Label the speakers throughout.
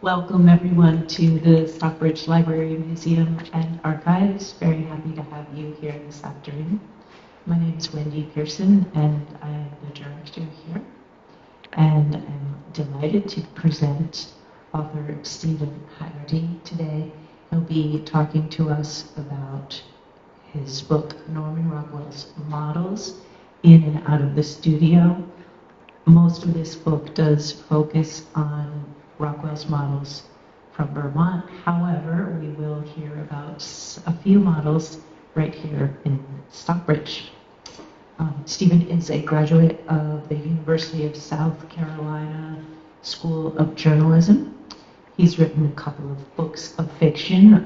Speaker 1: Welcome everyone to the Stockbridge Library Museum and Archives. Very happy to have you here this afternoon. My name is Wendy Pearson and I am the director here. And I'm delighted to present author Stephen Haggerty today. He'll be talking to us about his book, Norman Rockwell's Models in and Out of the Studio. Most of this book does focus on Rockwell's models from Vermont. However, we will hear about a few models right here in Stockbridge. Stephen is a graduate of the University of South Carolina School of Journalism. He's written a couple of books of fiction,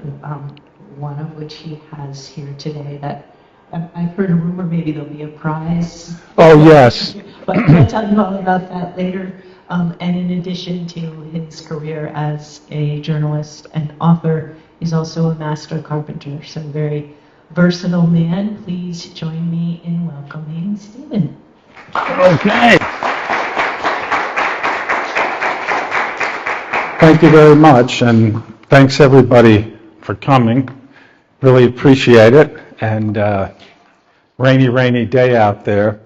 Speaker 1: one of which he has here today that I've heard a rumor maybe there'll be a prize.
Speaker 2: Oh, yes.
Speaker 1: But I'll tell you all about that later. And in addition to his career as a journalist and author, he's also a master carpenter, so very versatile man. Please join me in welcoming Stephen.
Speaker 2: Okay. Thank you very much, and thanks everybody for coming. Really appreciate it, and rainy day out there.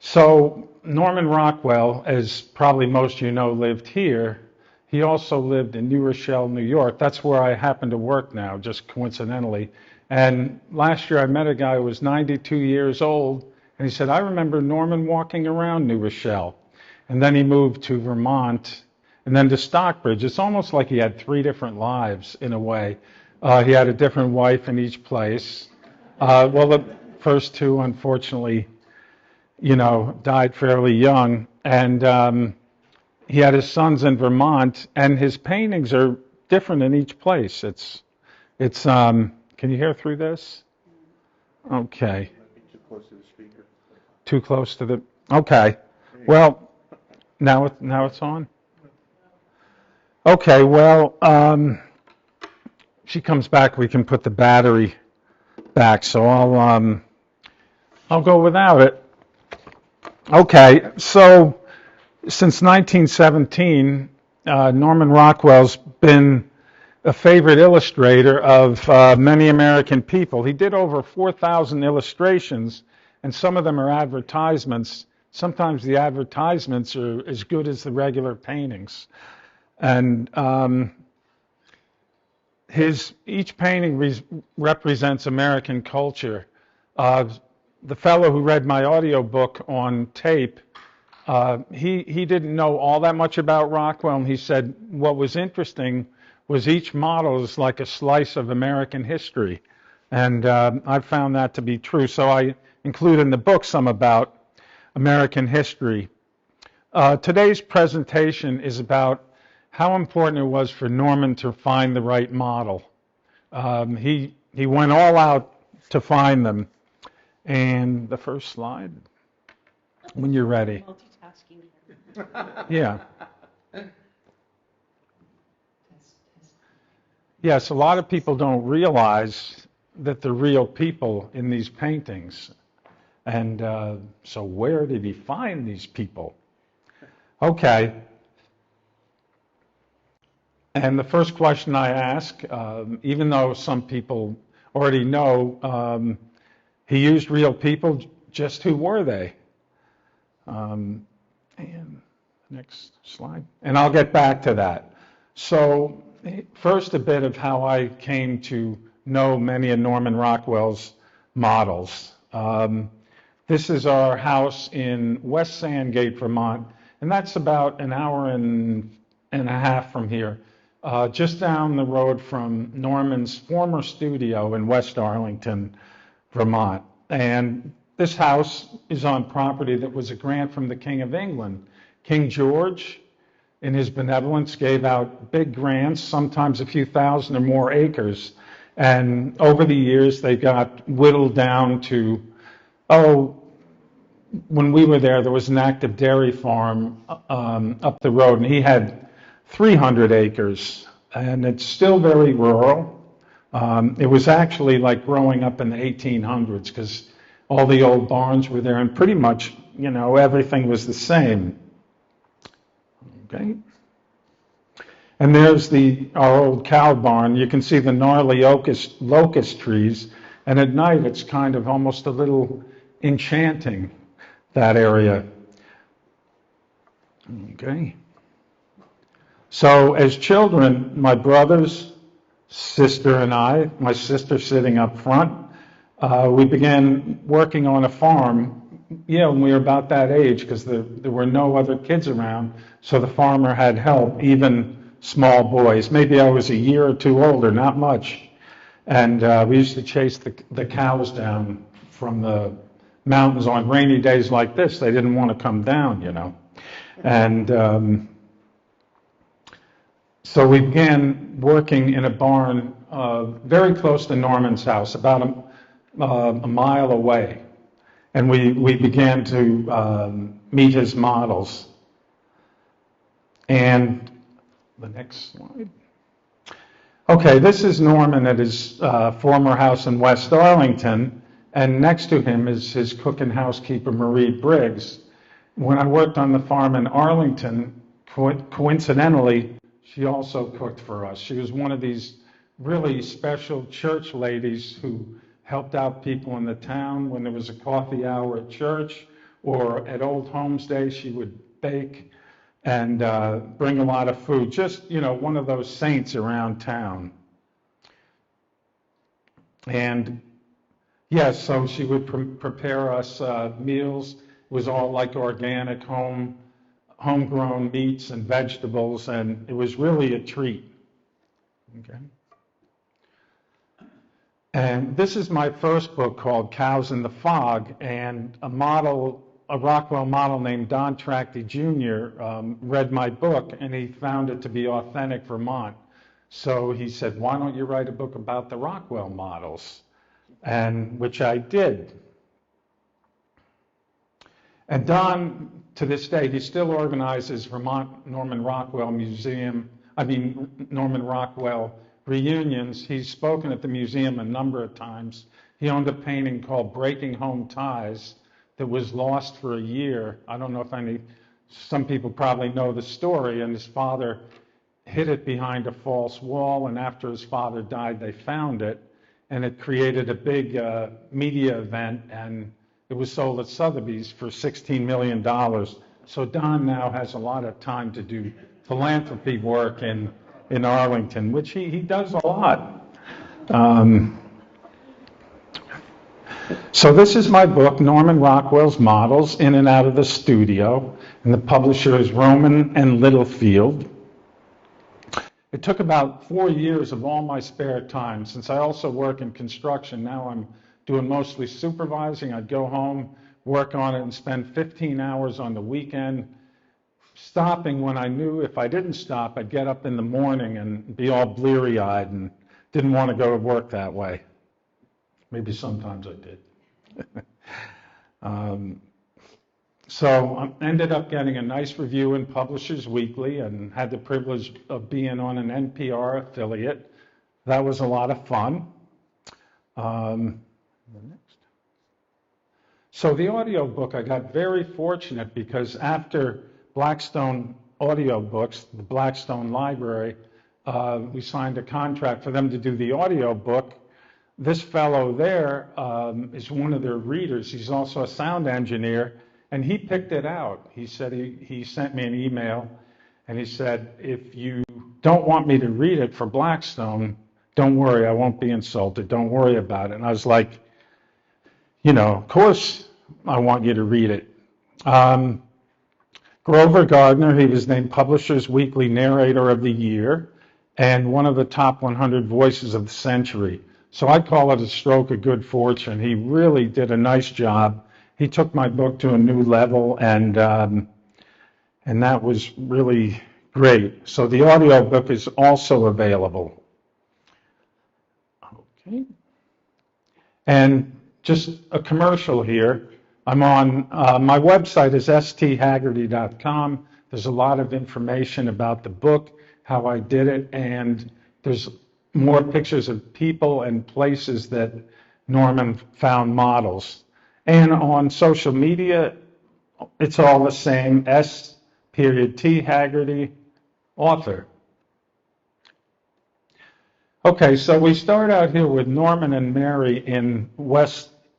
Speaker 2: So Norman Rockwell, as probably most of you know, lived here. He also lived in New Rochelle, New York. That's where I happen to work now, just coincidentally. And last year I met a guy who was 92 years old, and he said, I remember Norman walking around New Rochelle. And then he moved to Vermont, and then to Stockbridge. It's almost like he had three different lives, in a way. He had a different wife in each place. Well, the first two, unfortunately, died fairly young. And he had his sons in Vermont, and his paintings are different in each place. Can you hear through this? Okay.
Speaker 3: Too close to the speaker.
Speaker 2: Too close to the, okay. Well, now it's on? Okay, well, she comes back, we can put the battery back, so I'll go without it. Okay, so since 1917, Norman Rockwell's been a favorite illustrator of many American people. He did over 4,000 illustrations, and some of them are advertisements. Sometimes the advertisements are as good as the regular paintings. And each painting represents American culture. The fellow who read my audiobook on tape, he didn't know all that much about Rockwell, and he said what was interesting was each model is like a slice of American history. And I found that to be true. So I include in the book some about American history. Today's presentation is about how important it was for Norman to find the right model. He went all out to find them. And the first slide, when you're ready.
Speaker 1: Multitasking.
Speaker 2: Yeah. Yes, a lot of people don't realize that they're real people in these paintings. And so where did he find these people? Okay. And the first question I ask, even though some people already know, he used real people, just who were they? And next slide. And I'll get back to that. So first a bit of how I came to know many of Norman Rockwell's models. This is our house in West Sandgate, Vermont, and that's about an hour and a half from here, just down the road from Norman's former studio in West Arlington, Vermont. And this house is on property that was a grant from the King of England. King George, in his benevolence, gave out big grants, sometimes a few thousand or more acres. And over the years, they got whittled down to, when we were there was an active dairy farm up the road, and he had 300 acres. And it's still very rural. It was actually like growing up in the 1800s, because all the old barns were there, and pretty much, everything was the same. Okay. And there's our old cow barn. You can see the gnarly locust trees, and at night it's kind of almost a little enchanting, that area. Okay. So as children, my brothers, sister and I, my sister sitting up front, we began working on a farm, when we were about that age, because there were no other kids around, so the farmer had help, even small boys. Maybe I was a year or two older, not much. And we used to chase the cows down from the mountains on rainy days like this. They didn't want to come down, And so we began working in a barn very close to Norman's house, about a mile away. And we began to meet his models. And the next slide. Okay, this is Norman at his former house in West Arlington, and next to him is his cook and housekeeper, Marie Briggs. When I worked on the farm in Arlington, coincidentally, she also cooked for us. She was one of these really special church ladies who helped out people in the town when there was a coffee hour at church, or at Old Homes Day, she would bake and bring a lot of food. Just, one of those saints around town. And yes, so she would prepare us meals. It was all like organic, homegrown meats and vegetables, and it was really a treat. Okay. And this is my first book called Cows in the Fog, and a Rockwell model named Don Tracty Jr. Read my book, and he found it to be authentic Vermont. So he said, why don't you write a book about the Rockwell models? And which I did. And Don, to this day, he still organizes Vermont Norman Rockwell reunions. He's spoken at the museum a number of times. He owned a painting called Breaking Home Ties that was lost for a year. I don't know if some people probably know the story, and his father hid it behind a false wall, and after his father died, they found it, and it created a big media event, and it was sold at Sotheby's for $16 million. So Don now has a lot of time to do philanthropy work in Arlington, which he does a lot. So this is my book, Norman Rockwell's Models, In and Out of the Studio, and the publisher is Roman and Littlefield. It took about 4 years of all my spare time. Since I also work in construction, now I'm doing mostly supervising. I'd go home, work on it, and spend 15 hours on the weekend, stopping when I knew if I didn't stop, I'd get up in the morning and be all bleary-eyed and didn't want to go to work that way. Maybe sometimes I did. So I ended up getting a nice review in Publishers Weekly and had the privilege of being on an NPR affiliate. That was a lot of fun. So the audio book, I got very fortunate because after Blackstone Audiobooks, the Blackstone Library, we signed a contract for them to do the audio book. This fellow there is one of their readers. He's also a sound engineer, and he picked it out. He said he sent me an email, and he said, if you don't want me to read it for Blackstone, don't worry, I won't be insulted. Don't worry about it. And I was like, of course I want you to read it. Grover Gardner, he was named Publishers Weekly Narrator of the Year and one of the top 100 voices of the century. So I call it a stroke of good fortune. He really did a nice job. He took my book to a new level, and that was really great. So the audio book is also available. Okay. And just a commercial here. I'm on, my website is sthaggerty.com. There's a lot of information about the book, how I did it, and there's more pictures of people and places that Norman found models. And on social media, it's all the same, S.T. Haggerty, author. Okay, so we start out here with Norman and Mary in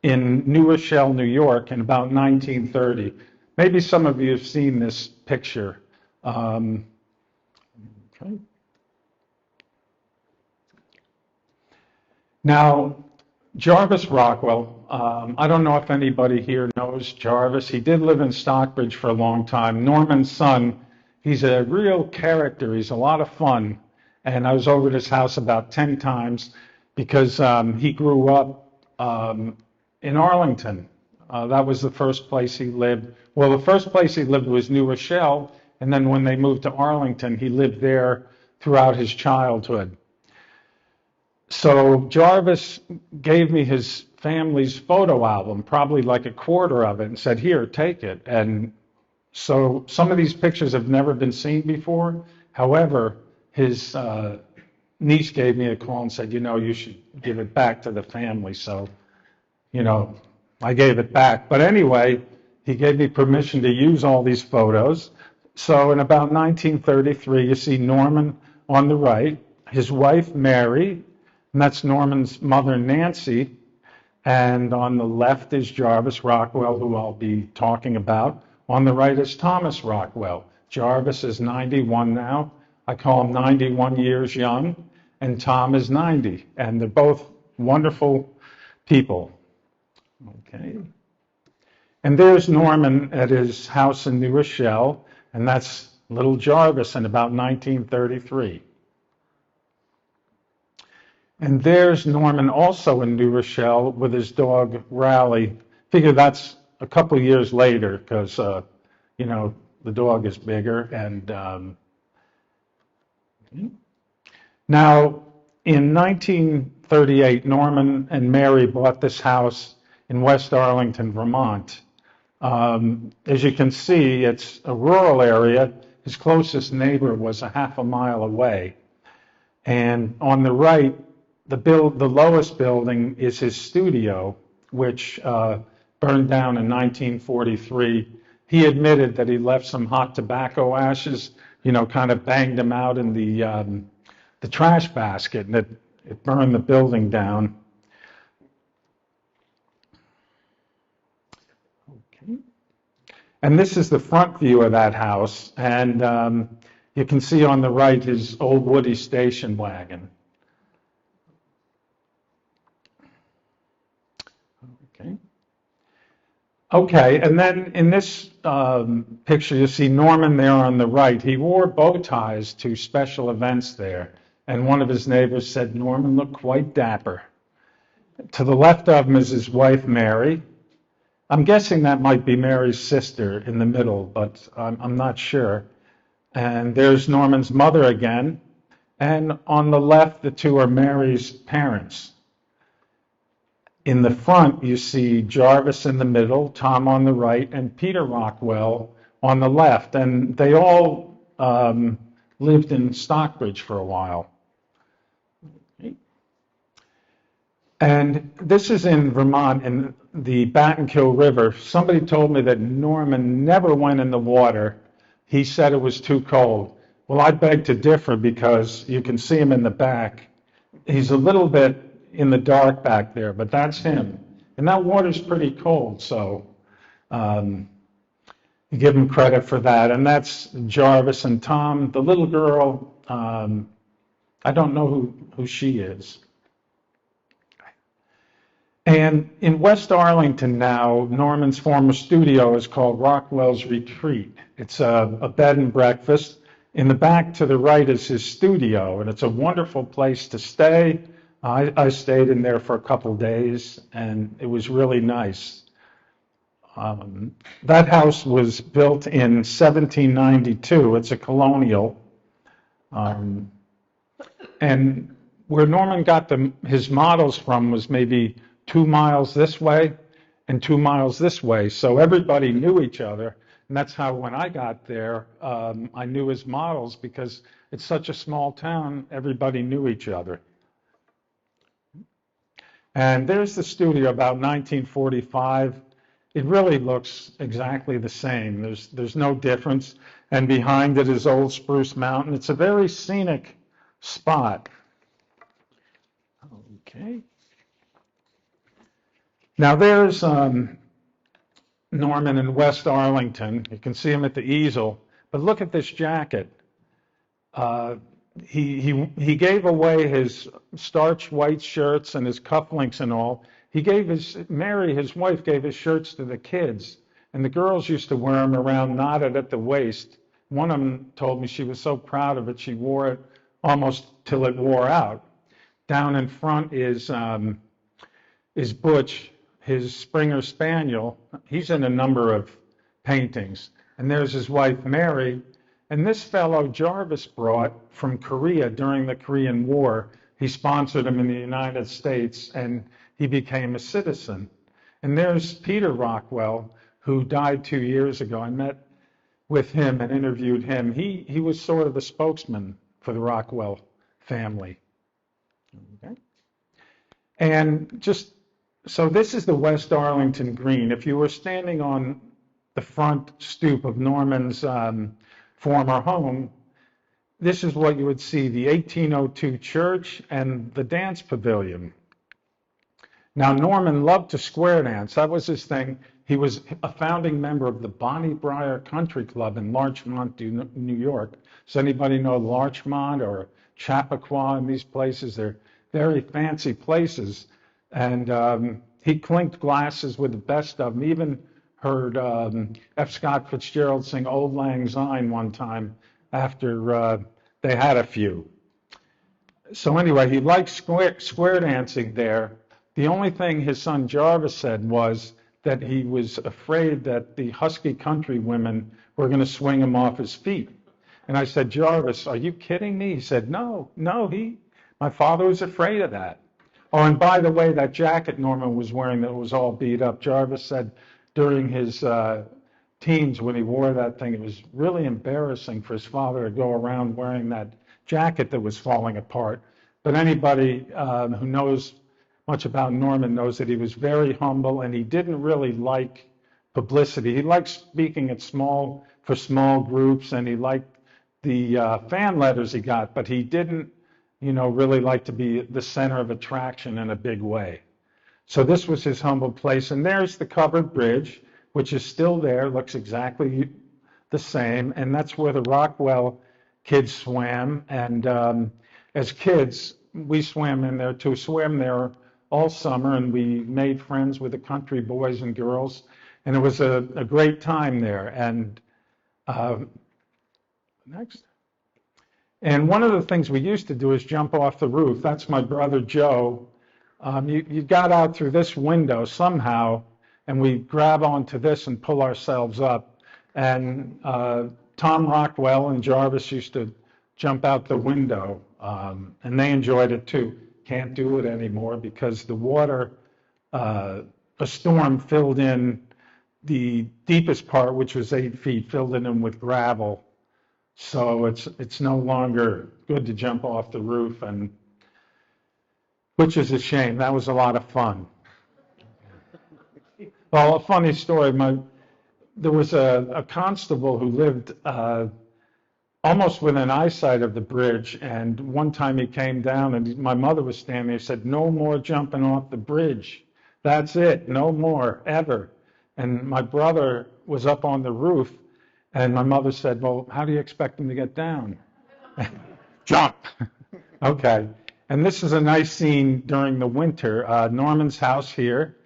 Speaker 2: New Rochelle, New York, in about 1930. Maybe some of you have seen this picture. Okay. Now, Jarvis Rockwell, I don't know if anybody here knows Jarvis. He did live in Stockbridge for a long time. Norman's son, he's a real character. He's a lot of fun. And I was over at his house about 10 times because he grew up in Arlington. That was the first place he lived. Well, the first place he lived was New Rochelle, and then when they moved to Arlington, he lived there throughout his childhood. So Jarvis gave me his family's photo album, probably like a quarter of it, and said, "Here, take it." And so some of these pictures have never been seen before. However, his niece gave me a call and said, you should give it back to the family. So, I gave it back. But anyway, he gave me permission to use all these photos. So in about 1933, you see Norman on the right, his wife, Mary, and that's Norman's mother, Nancy. And on the left is Jarvis Rockwell, who I'll be talking about. On the right is Thomas Rockwell. Jarvis is 91 now. I call him 91 years young. And Tom is 90. And they're both wonderful people. Okay. And there's Norman at his house in New Rochelle. And that's little Jarvis in about 1933. And there's Norman also in New Rochelle with his dog Raleigh. Figure that's a couple years later because, the dog is bigger. And now, in 1938, Norman and Mary bought this house in West Arlington, Vermont. As you can see, it's a rural area. His closest neighbor was a half a mile away. And on the right, the lowest building is his studio, which burned down in 1943. He admitted that he left some hot tobacco ashes, kind of banged them out in the trash basket, and it burned the building down. Okay. And this is the front view of that house, and you can see on the right his old Woody station wagon. Okay, and then in this picture, you see Norman there on the right. He wore bow ties to special events there, and one of his neighbors said Norman looked quite dapper. To the left of him is his wife, Mary. I'm guessing that might be Mary's sister in the middle, but I'm not sure. And there's Norman's mother again, and on the left, the two are Mary's parents. In the front, you see Jarvis in the middle, Tom on the right, and Peter Rockwell on the left. And they all lived in Stockbridge for a while. And this is in Vermont, in the Battenkill River. Somebody told me that Norman never went in the water. He said it was too cold. Well, I beg to differ because you can see him in the back. He's a little bit in the dark back there, but that's him. And that water's pretty cold, so you give him credit for that. And that's Jarvis and Tom. The little girl, I don't know who she is. And in West Arlington now, Norman's former studio is called Rockwell's Retreat. It's a bed and breakfast. In the back to the right is his studio, and it's a wonderful place to stay. I stayed in there for a couple days, and it was really nice. That house was built in 1792. It's a colonial. And where Norman got his models from was maybe 2 miles this way and 2 miles this way. So everybody knew each other. And that's how when I got there, I knew his models because it's such a small town, everybody knew each other. And there's the studio, about 1945. It really looks exactly the same. There's no difference. And behind it is Old Spruce Mountain. It's a very scenic spot. Okay. Now there's Norman in West Arlington. You can see him at the easel. But look at this jacket. He gave away his starched white shirts and his cufflinks and all. He gave Mary, his wife, gave his shirts to the kids. And the girls used to wear them around knotted at the waist. One of them told me she was so proud of it, she wore it almost till it wore out. Down in front is Butch, his Springer Spaniel. He's in a number of paintings. And there's his wife, Mary. And this fellow Jarvis brought from Korea during the Korean War. He sponsored him in the United States, and he became a citizen. And there's Peter Rockwell, who died 2 years ago. I met with him and interviewed him. He was sort of the spokesman for the Rockwell family. Okay. And so this is the West Arlington Green. If you were standing on the front stoop of Norman's former home, this is what you would see: the 1802 church and the dance pavilion. Now, Norman loved to square dance. That was his thing. He was a founding member of the Bonnie Briar Country Club in Larchmont, New York. Does anybody know Larchmont or Chappaqua and these places? They're very fancy places. And he clinked glasses with the best of them. Even heard F. Scott Fitzgerald sing Old Lang Syne one time after they had a few. So anyway, he liked square dancing there. The only thing his son Jarvis said was that he was afraid that the husky country women were going to swing him off his feet. And I said, Jarvis, are you kidding me? He said, no, my father was afraid of that. Oh, and by the way, that jacket Norman was wearing that was all beat up, Jarvis said during his teens when he wore that thing, it was really embarrassing for his father to go around wearing that jacket that was falling apart. But anybody who knows much about Norman knows that he was very humble and he didn't really like publicity. He liked speaking for small groups, and he liked the fan letters he got, but he didn't, really like to be the center of attraction in a big way. So this was his humble place. And there's the covered bridge, which is still there, looks exactly the same. And that's where the Rockwell kids swam. And as kids, we swam in there too, swam there all summer, and we made friends with the country boys and girls. And it was a great time there. And next. And one of the things we used to do is jump off the roof. That's my brother Joe. You got out through this window somehow, and we grab onto this and pull ourselves up. And Tom Rockwell and Jarvis used to jump out the window, and they enjoyed it too. Can't do it anymore because the water, a storm filled in the deepest part, which was 8 feet, filled it in with gravel. So it's no longer good to jump off the roof, and which is a shame. That was a lot of fun. Well, a funny story. There was a constable who lived almost within eyesight of the bridge, and one time he came down, and my mother was standing there. He said, "No more jumping off the bridge. That's it. No more, ever." And my brother was up on the roof, and my mother said, "Well, how do you expect him to get down?" Jump. Okay. And this is a nice scene during the winter. Norman's house here.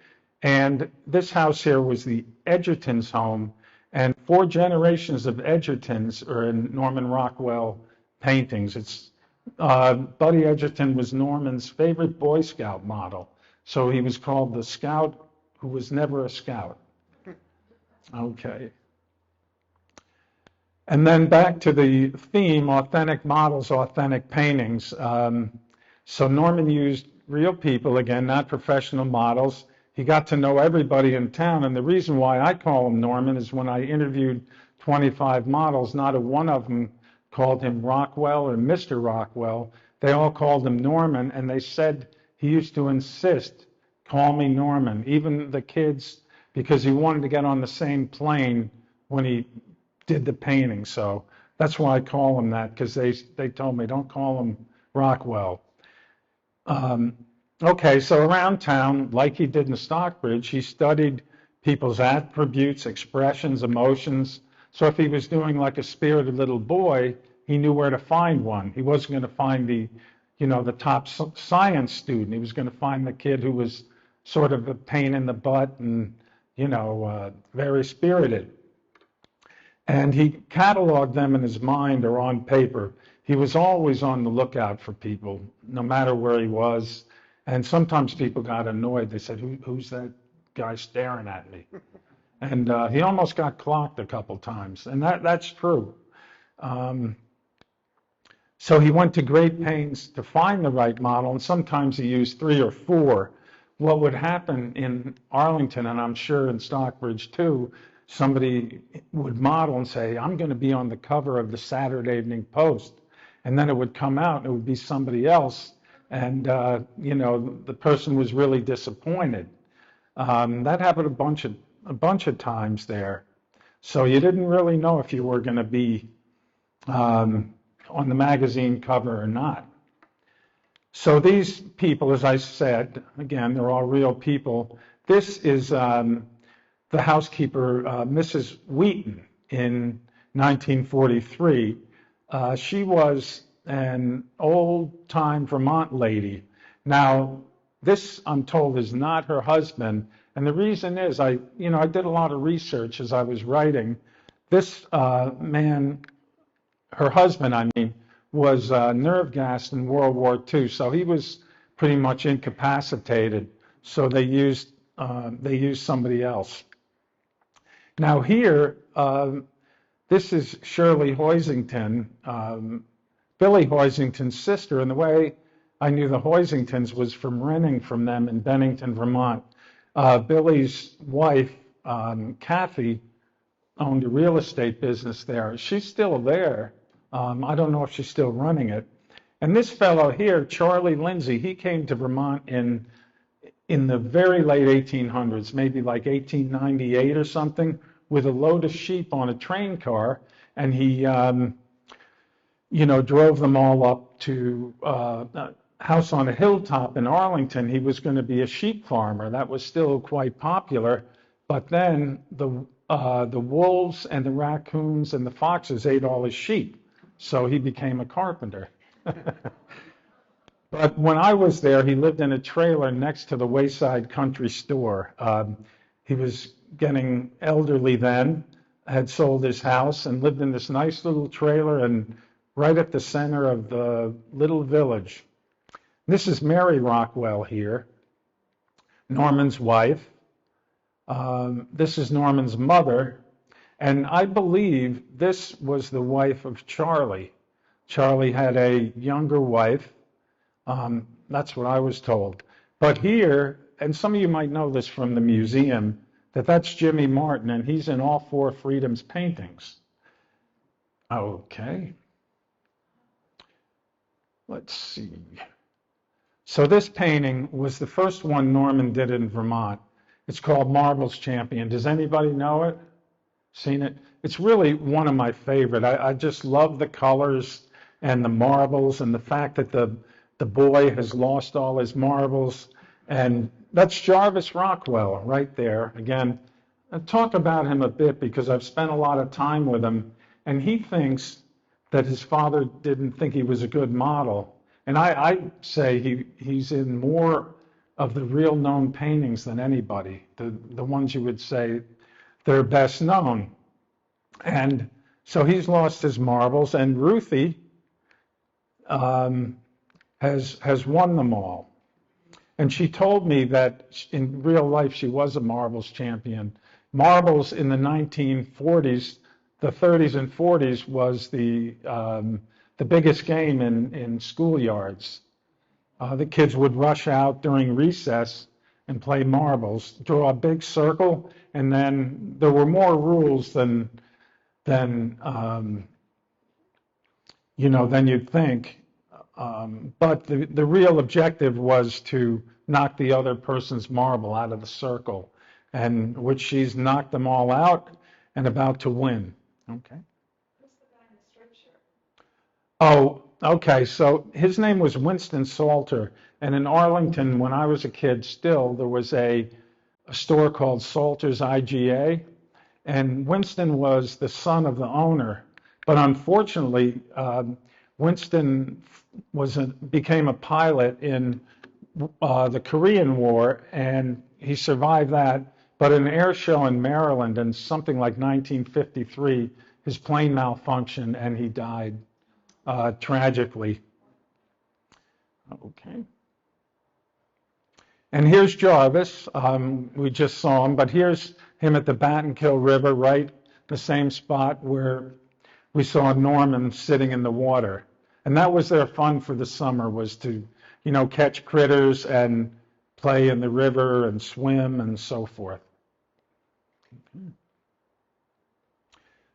Speaker 2: And this house here was the Edgerton's home. And 4 generations of Edgertons are in Norman Rockwell paintings. Buddy Edgerton was Norman's favorite Boy Scout model. So he was called the Scout who was never a Scout. Okay. And then back to the theme, authentic models, authentic paintings. So Norman used real people, again, not professional models. He got to know everybody in town. And the reason why I call him Norman is when I interviewed 25 models, not a one of them called him Rockwell or Mr. Rockwell. They all called him Norman, and they said he used to insist, "Call me Norman," even the kids, because he wanted to get on the same plane when he did the painting. So that's why I call him that, because they told me, "Don't call him Rockwell." Okay, so around town, like he did in Stockbridge, he studied people's attributes, expressions, emotions. So if he was doing like a spirited little boy, he knew where to find one. He wasn't going to find the top science student. He was going to find the kid who was sort of a pain in the butt and, very spirited. And he cataloged them in his mind or on paper. He was always on the lookout for people, no matter where he was. And sometimes people got annoyed. They said, who's that guy staring at me? And he almost got clocked a couple times. And that's true. So he went to great pains to find the right model. And sometimes he used 3 or 4. What would happen in Arlington, and I'm sure in Stockbridge too, somebody would model and say, I'm going to be on the cover of the Saturday Evening Post. And then it would come out and it would be somebody else. And, the person was really disappointed. That happened a bunch of times there. So you didn't really know if you were going to be on the magazine cover or not. So these people, as I said, again, they're all real people. This is the housekeeper, Mrs. Wheaton, in 1943. She was an old-time Vermont lady. Now, this, I'm told, is not her husband. And the reason is, I did a lot of research as I was writing. This man, her husband, was nerve gassed in World War II, so he was pretty much incapacitated. So they used somebody else. Now here, this is Shirley Hoisington, Billy Hoisington's sister, and the way I knew the Hoisingtons was from renting from them in Bennington, Vermont. Billy's wife, Kathy, owned a real estate business there. She's still there. I don't know if she's still running it. And this fellow here, Charlie Lindsay, he came to Vermont in the very late 1800s, maybe like 1898 or something, with a load of sheep on a train car, and he, drove them all up to a house on a hilltop in Arlington. He was going to be a sheep farmer. That was still quite popular, but then the wolves and the raccoons and the foxes ate all his sheep. So he became a carpenter. But when I was there, he lived in a trailer next to the Wayside Country Store. He was getting elderly then, had sold his house, and lived in this nice little trailer and right at the center of the little village. This is Mary Rockwell here, Norman's wife. This is Norman's mother. And I believe this was the wife of Charlie. Charlie had a younger wife. That's what I was told. But here, and some of you might know this from the museum, that's Jimmy Martin, and he's in all 4 Freedom's paintings. Okay. Let's see. So this painting was the first one Norman did in Vermont. It's called Marbles Champion. Does anybody know it? Seen it? It's really one of my favorite. I just love the colors and the marbles and the fact that the boy has lost all his marbles. And that's Jarvis Rockwell right there. Again, I'll talk about him a bit because I've spent a lot of time with him. And he thinks that his father didn't think he was a good model. And I say he's in more of the real known paintings than anybody, the ones you would say they're best known. And so he's lost his marbles, and Ruthie has won them all. And she told me that in real life she was a marbles champion. Marbles in the 1940s, the 30s and 40s was the biggest game in schoolyards. The kids would rush out during recess and play marbles, draw a big circle, and then there were more rules than you'd think. But the real objective was to knock the other person's marble out of the circle, and which she's knocked them all out and about to win. Okay.
Speaker 3: Who's the guy in the strip shirt?
Speaker 2: Oh, Okay, so his name was Winston Salter, and in Arlington, when I was a kid, still there was a store called Salter's IGA, and Winston was the son of the owner. But unfortunately, Winston became a pilot in the Korean War, and he survived that. But in an air show in Maryland in something like 1953, his plane malfunctioned and he died tragically. Okay. And here's Jarvis. We just saw him, but here's him at the Battenkill River, right the same spot where we saw Norman sitting in the water. And that was their fun for the summer, was to, catch critters and play in the river and swim and so forth.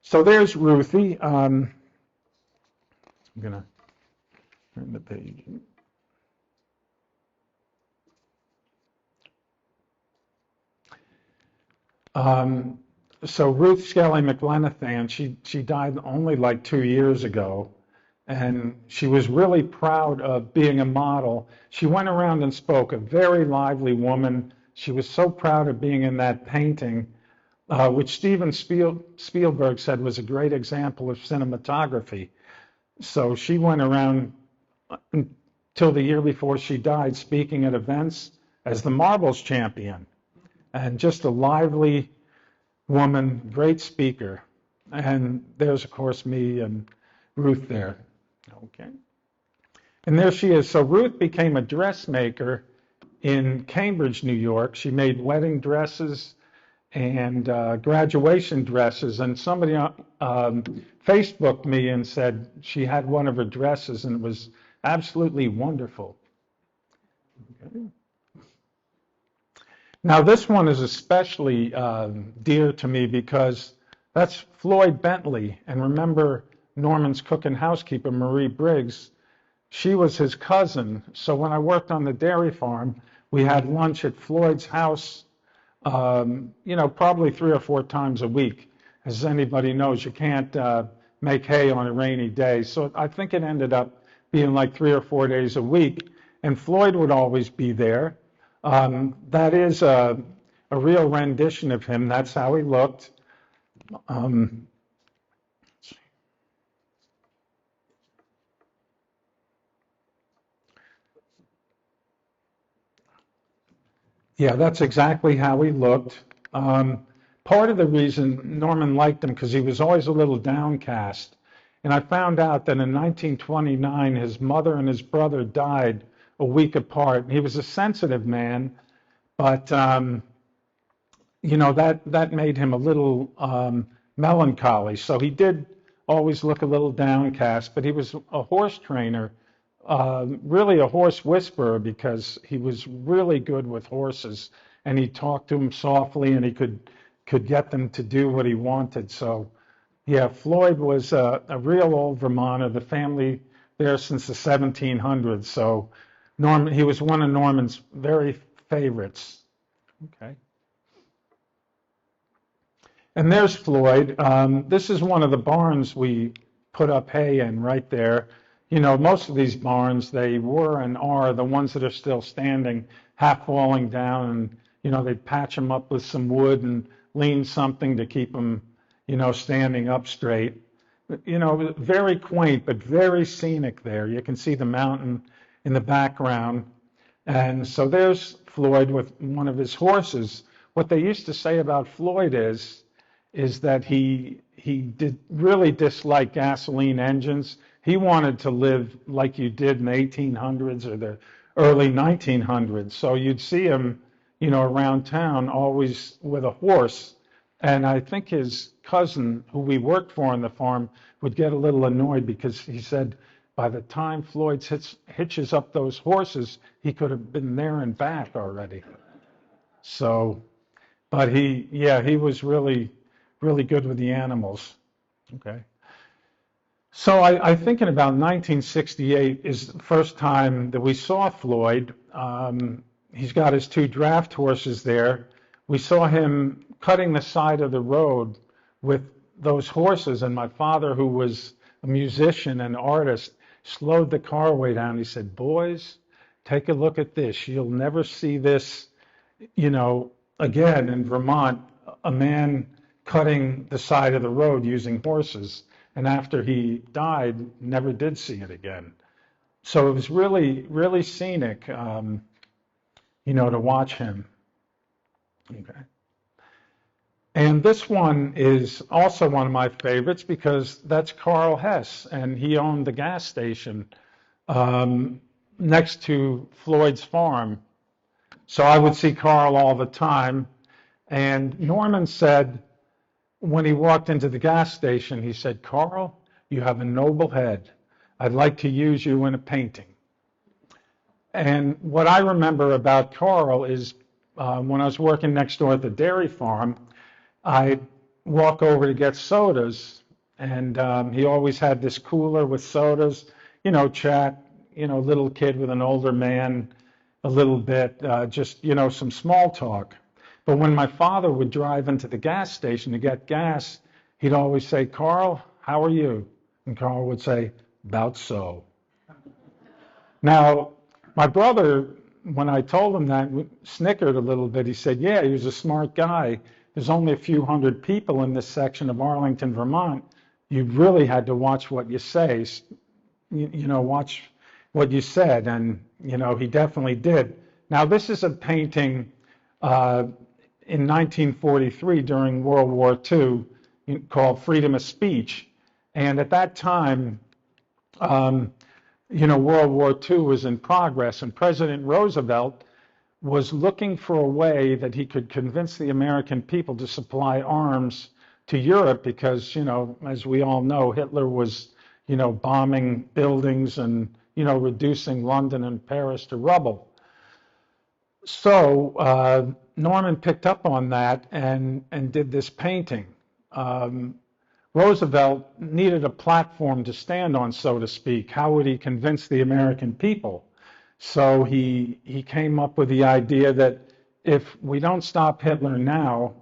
Speaker 2: So there's Ruthie. I'm going to turn the page. So Ruth Skelly McLenathan, she died only like 2 years ago, and she was really proud of being a model. She went around and spoke, a very lively woman. She was so proud of being in that painting, which Steven Spielberg said was a great example of cinematography. So she went around until the year before she died, speaking at events as the marbles champion. And just a lively woman, great speaker. And there's, of course, me and Ruth there. Okay. And there she is. So Ruth became a dressmaker in Cambridge, New York. She made wedding dresses and graduation dresses. And somebody Facebooked me and said she had one of her dresses and it was absolutely wonderful. Okay. Now, this one is especially dear to me because that's Floyd Bentley. And remember Norman's cook and housekeeper, Marie Briggs. She was his cousin. So when I worked on the dairy farm, we had lunch at Floyd's house, probably 3 or 4 times a week. As anybody knows, you can't make hay on a rainy day. So I think it ended up being like 3 or 4 days a week. And Floyd would always be there. That is a real rendition of him. That's how he looked. Yeah, that's exactly how he looked. Part of the reason Norman liked him because he was always a little downcast. And I found out that in 1929, his mother and his brother died a week apart. He was a sensitive man, but that made him a little melancholy. So he did always look a little downcast, but he was a horse trainer, really a horse whisperer because he was really good with horses, and he talked to them softly, and he could get them to do what he wanted. So, yeah, Floyd was a real old Vermonter. The family there since the 1700s. So he was one of Norman's very favorites. Okay. And there's Floyd. This is one of the barns we put up hay in right there. Most of these barns, they were and are the ones that are still standing, half falling down, and, they patch them up with some wood and lean something to keep them, standing up straight. Very quaint, but very scenic there. You can see the mountain in the background. And so there's Floyd with one of his horses. What they used to say about Floyd is that he did really dislike gasoline engines. He wanted to live like you did in the 1800s or the early 1900s. So you'd see him, around town always with a horse. And I think his cousin, who we worked for on the farm, would get a little annoyed because he said by the time Floyd hitches up those horses, he could have been there and back already. So, but he was really good with the animals. Okay. So I think in about 1968 is the first time that we saw Floyd. He's got his 2 draft horses there. We saw him cutting the side of the road with those horses, and my father, who was a musician and artist, slowed the car way down. He said, "Boys, take a look at this. You'll never see this, again in Vermont, a man cutting the side of the road using horses." And after he died, never did see it again. So it was really, really scenic, to watch him. Okay. And this one is also one of my favorites because that's Carl Hess, and he owned the gas station next to Floyd's farm. So I would see Carl all the time. And Norman said, when he walked into the gas station, he said, "Carl, you have a noble head. I'd like to use you in a painting." And what I remember about Carl is when I was working next door at the dairy farm, I'd walk over to get sodas, and he always had this cooler with sodas, chat, little kid with an older man, a little bit, just, some small talk. But when my father would drive into the gas station to get gas, he'd always say, "Carl, how are you?" And Carl would say, "About so." Now, my brother, when I told him that, snickered a little bit. He said, "Yeah, he was a smart guy. There's only a few hundred people in this section of Arlington, Vermont. You really had to watch what you say, watch what you said." And, he definitely did. Now, this is a painting in 1943 during World War II called Freedom of Speech. And at that time, World War II was in progress, and President Roosevelt was looking for a way that he could convince the American people to supply arms to Europe because, as we all know, Hitler was, bombing buildings and, reducing London and Paris to rubble. So Norman picked up on that and did this painting. Roosevelt needed a platform to stand on, so to speak. How would he convince the American people? So he came up with the idea that if we don't stop Hitler now,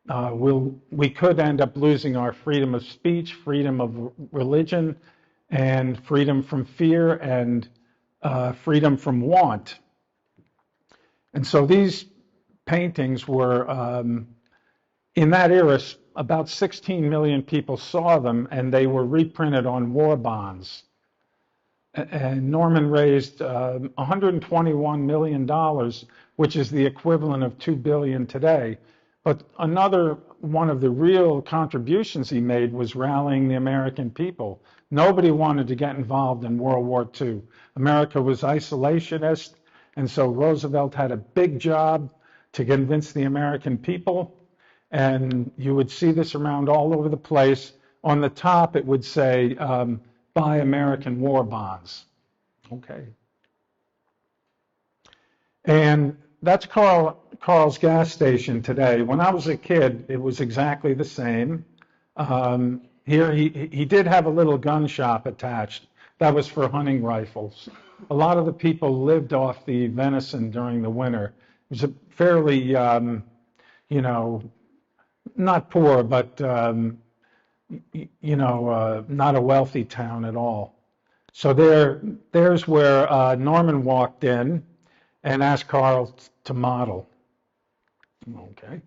Speaker 2: we could end up losing our freedom of speech, freedom of religion, and freedom from fear, and freedom from want. And so these paintings were, in that era, about 16 million people saw them, and they were reprinted on war bonds. And Norman raised $121 million, which is the equivalent of $2 billion today. But another one of the real contributions he made was rallying the American people. Nobody wanted to get involved in World War II. America was isolationist, and so Roosevelt had a big job to convince the American people. And you would see this around all over the place. On the top, it would say, "Buy American war bonds." Okay. And that's Carl's gas station today. When I was a kid, it was exactly the same. Here, he did have a little gun shop attached. That was for hunting rifles. A lot of the people lived off the venison during the winter. It was a fairly, not poor, but, not a wealthy town at all. So there's where Norman walked in and asked Carl to model. Okay.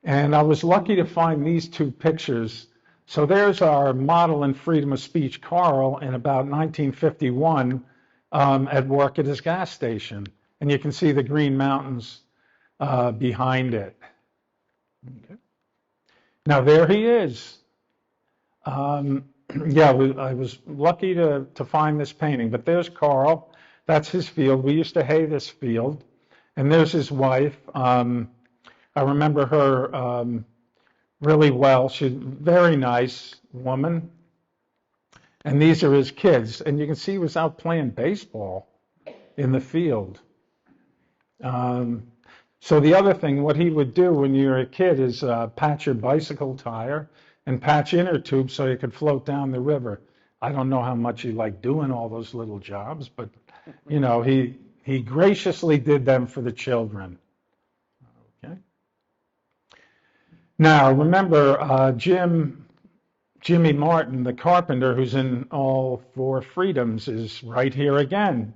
Speaker 2: And I was lucky to find these two pictures. So there's our model in freedom of speech, Carl, in about 1951 at work at his gas station. And you can see the Green Mountains behind it. Okay. Now there he is. I was lucky to find this painting, but there's Carl. That's his field. We used to hay this field. And there's his wife. I remember her really well. She's a very nice woman. And these are his kids. And you can see he was out playing baseball in the field. So the other thing, what he would do when you're a kid is patch your bicycle tire and patch inner tubes so you could float down the river. I don't know how much he liked doing all those little jobs, but, he graciously did them for the children. Okay. Now, remember, Jim Jimmy Martin, the carpenter who's in All Four Freedoms, is right here again.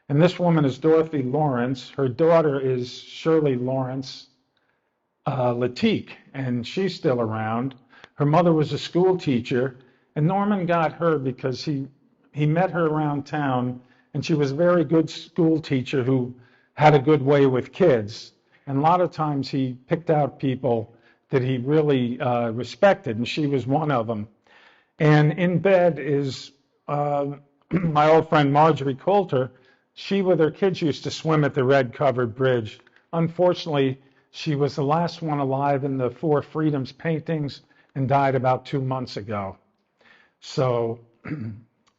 Speaker 2: And this woman is Dorothy Lawrence. Her daughter is Shirley Lawrence Latique, and she's still around. Her mother was a school teacher, and Norman got her because he met her around town, and she was a very good school teacher who had a good way with kids. And a lot of times he picked out people that he really respected, and she was one of them. And in bed is my old friend Marjorie Coulter. She with her kids used to swim at the red covered bridge. Unfortunately, she was the last one alive in the Four Freedoms paintings and died about 2 months ago. So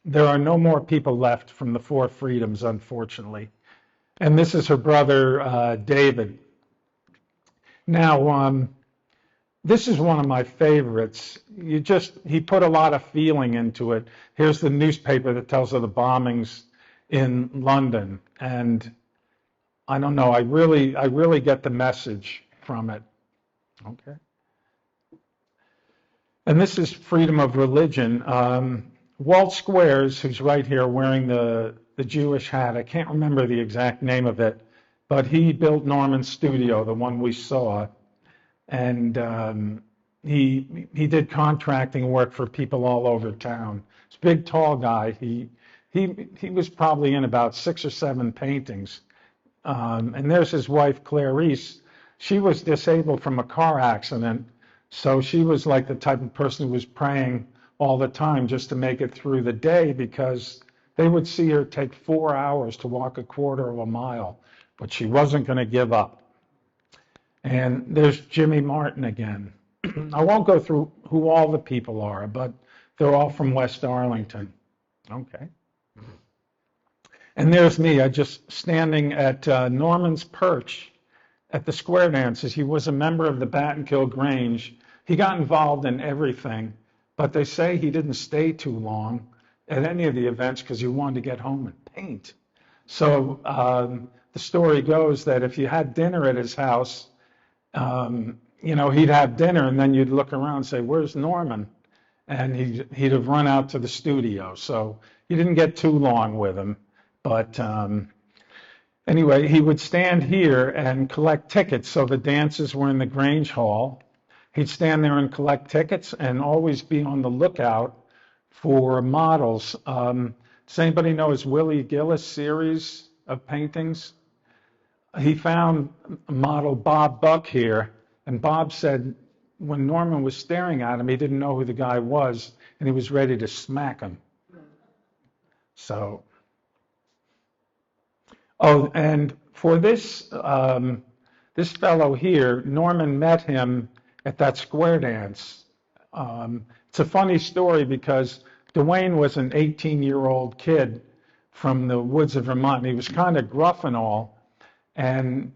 Speaker 2: there are no more people left from the Four Freedoms, unfortunately. And this is her brother, David. Now, this is one of my favorites. He put a lot of feeling into it. Here's the newspaper that tells of the bombings in London. And I don't know, I really get the message from it. Okay. And this is freedom of religion. Walt Squares, who's right here wearing the Jewish hat, I can't remember the exact name of it, but he built Norman's studio, the one we saw. And he did contracting work for people all over town. He's a big, tall guy. He was probably in about 6 or 7 paintings. And there's his wife, Clarice. She was disabled from a car accident, so she was like the type of person who was praying all the time just to make it through the day, because they would see her take 4 hours to walk a quarter of a mile, but she wasn't going to give up. And there's Jimmy Martin again. I won't go through who all the people are, but they're all from West Arlington. Okay. And there's me, I just standing at Norman's perch at the square dances. He was a member of the Battenkill Grange. He got involved in everything, but they say he didn't stay too long at any of the events because he wanted to get home and paint. So the story goes that if you had dinner at his house, he'd have dinner and then you'd look around and say, "Where's Norman?" And he'd have run out to the studio. So you didn't get too long with him. But anyway, he would stand here and collect tickets. So the dances were in the Grange Hall. He'd stand there and collect tickets and always be on the lookout for models. Does anybody know his Willie Gillis series of paintings? He found model Bob Buck here, and Bob said when Norman was staring at him, he didn't know who the guy was, and he was ready to smack him. So... Oh, and for this fellow here, Norman met him at that square dance. It's a funny story because Dwayne was an 18-year-old kid from the woods of Vermont, and he was kind of gruff and all. And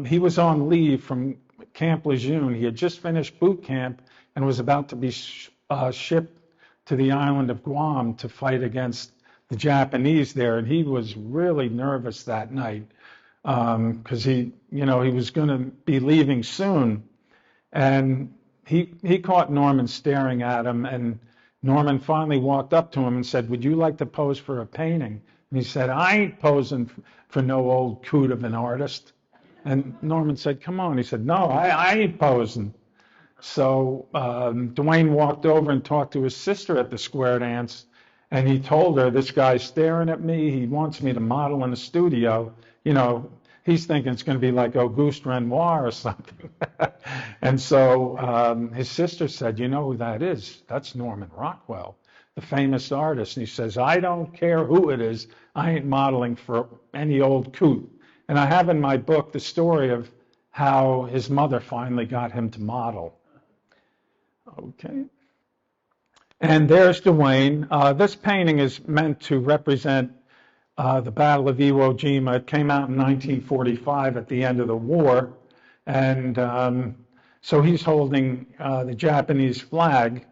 Speaker 2: he was on leave from Camp Lejeune. He had just finished boot camp and was about to be shipped to the island of Guam to fight against the Japanese there, and he was really nervous that night because he was going to be leaving soon, and he caught Norman staring at him, and Norman finally walked up to him and said, "Would you like to pose for a painting?" And he said, "I ain't posing for no old coot of an artist." And Norman said, "Come on." He said, "No, I ain't posing." So Dwayne walked over and talked to his sister at the square dance. And he told her, "This guy's staring at me. He wants me to model in the studio." He's thinking it's going to be like Auguste Renoir or something. And so his sister said, "You know who that is? That's Norman Rockwell, the famous artist." And he says, "I don't care who it is. I ain't modeling for any old coot." And I have in my book the story of how his mother finally got him to model. Okay. And there's Dwayne. This painting is meant to represent the Battle of Iwo Jima. It came out in 1945 at the end of the war. And so he's holding the Japanese flag.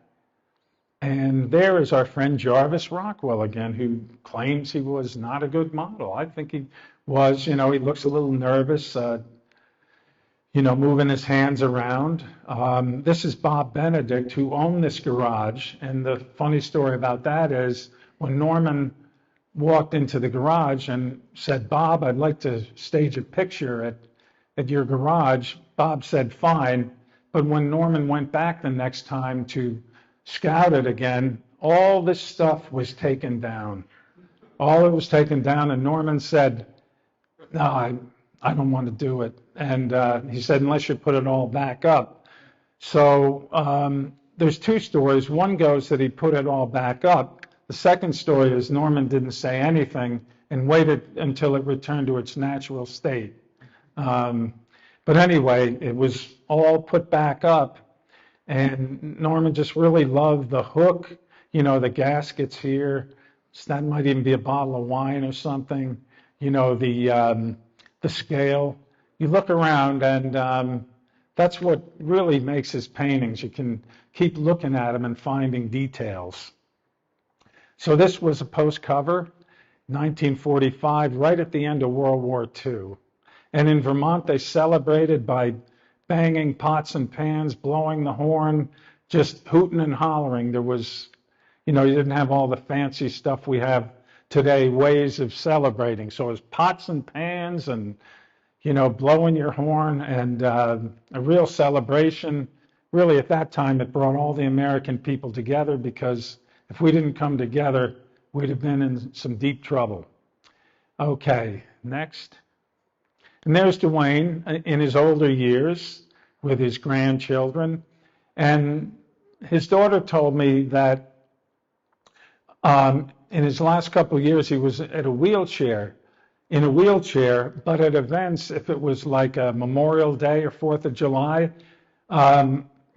Speaker 2: And there is our friend Jarvis Rockwell again, who claims he was not a good model. I think he was. He looks a little nervous. moving his hands around. This is Bob Benedict, who owned this garage. And the funny story about that is when Norman walked into the garage and said, "Bob, I'd like to stage a picture at your garage," Bob said, "Fine." But when Norman went back the next time to scout it again, all this stuff was taken down. All it was taken down, and Norman said, "No, I don't want to do it." And he said, "Unless you put it all back up." So there's two stories. One goes that he put it all back up. The second story is Norman didn't say anything and waited until it returned to its natural state. But anyway, it was all put back up, and Norman just really loved the hook, the gaskets here. So that might even be a bottle of wine or something. The scale. You look around, and that's what really makes his paintings. You can keep looking at them and finding details. So this was a post cover, 1945, right at the end of World War II. And in Vermont, they celebrated by banging pots and pans, blowing the horn, just hooting and hollering. There was, you didn't have all the fancy stuff we have today, ways of celebrating. So it was pots and pans and, blowing your horn, and a real celebration. Really, at that time, it brought all the American people together, because if we didn't come together, we'd have been in some deep trouble. Okay, next. And there's Dwayne in his older years with his grandchildren. And his daughter told me that in his last couple of years, he was in a wheelchair, but at events, if it was like a Memorial Day or 4th of July,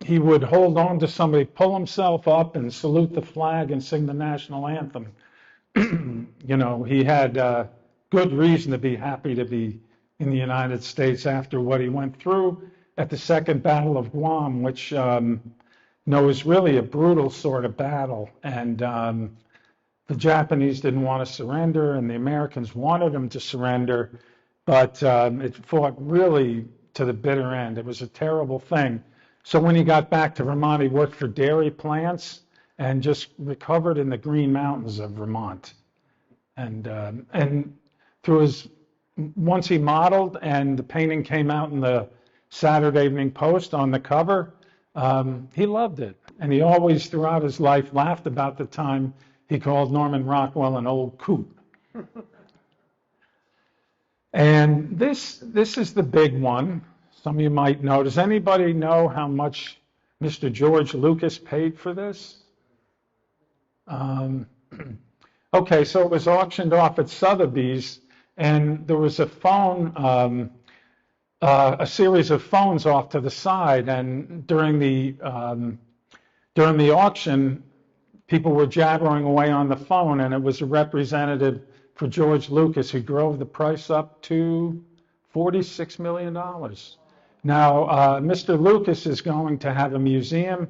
Speaker 2: he would hold on to somebody, pull himself up and salute the flag and sing the national anthem. He had good reason to be happy to be in the United States after what he went through at the Second Battle of Guam, which was really a brutal sort of battle. And the Japanese didn't want to surrender, and the Americans wanted them to surrender, but it fought really to the bitter end. It was a terrible thing. So when he got back to Vermont, he worked for dairy plants and just recovered in the Green Mountains of Vermont. And once he modeled and the painting came out in the Saturday Evening Post on the cover, he loved it. And he always, throughout his life, laughed about the time he called Norman Rockwell an old coot. And this is the big one. Some of you might know. Does anybody know how much Mr. George Lucas paid for this? Okay, so it was auctioned off at Sotheby's, and there was a phone, a series of phones off to the side, and during the auction, people were jabbering away on the phone, and it was a representative for George Lucas who drove the price up to $46 million. Now, Mr. Lucas is going to have a museum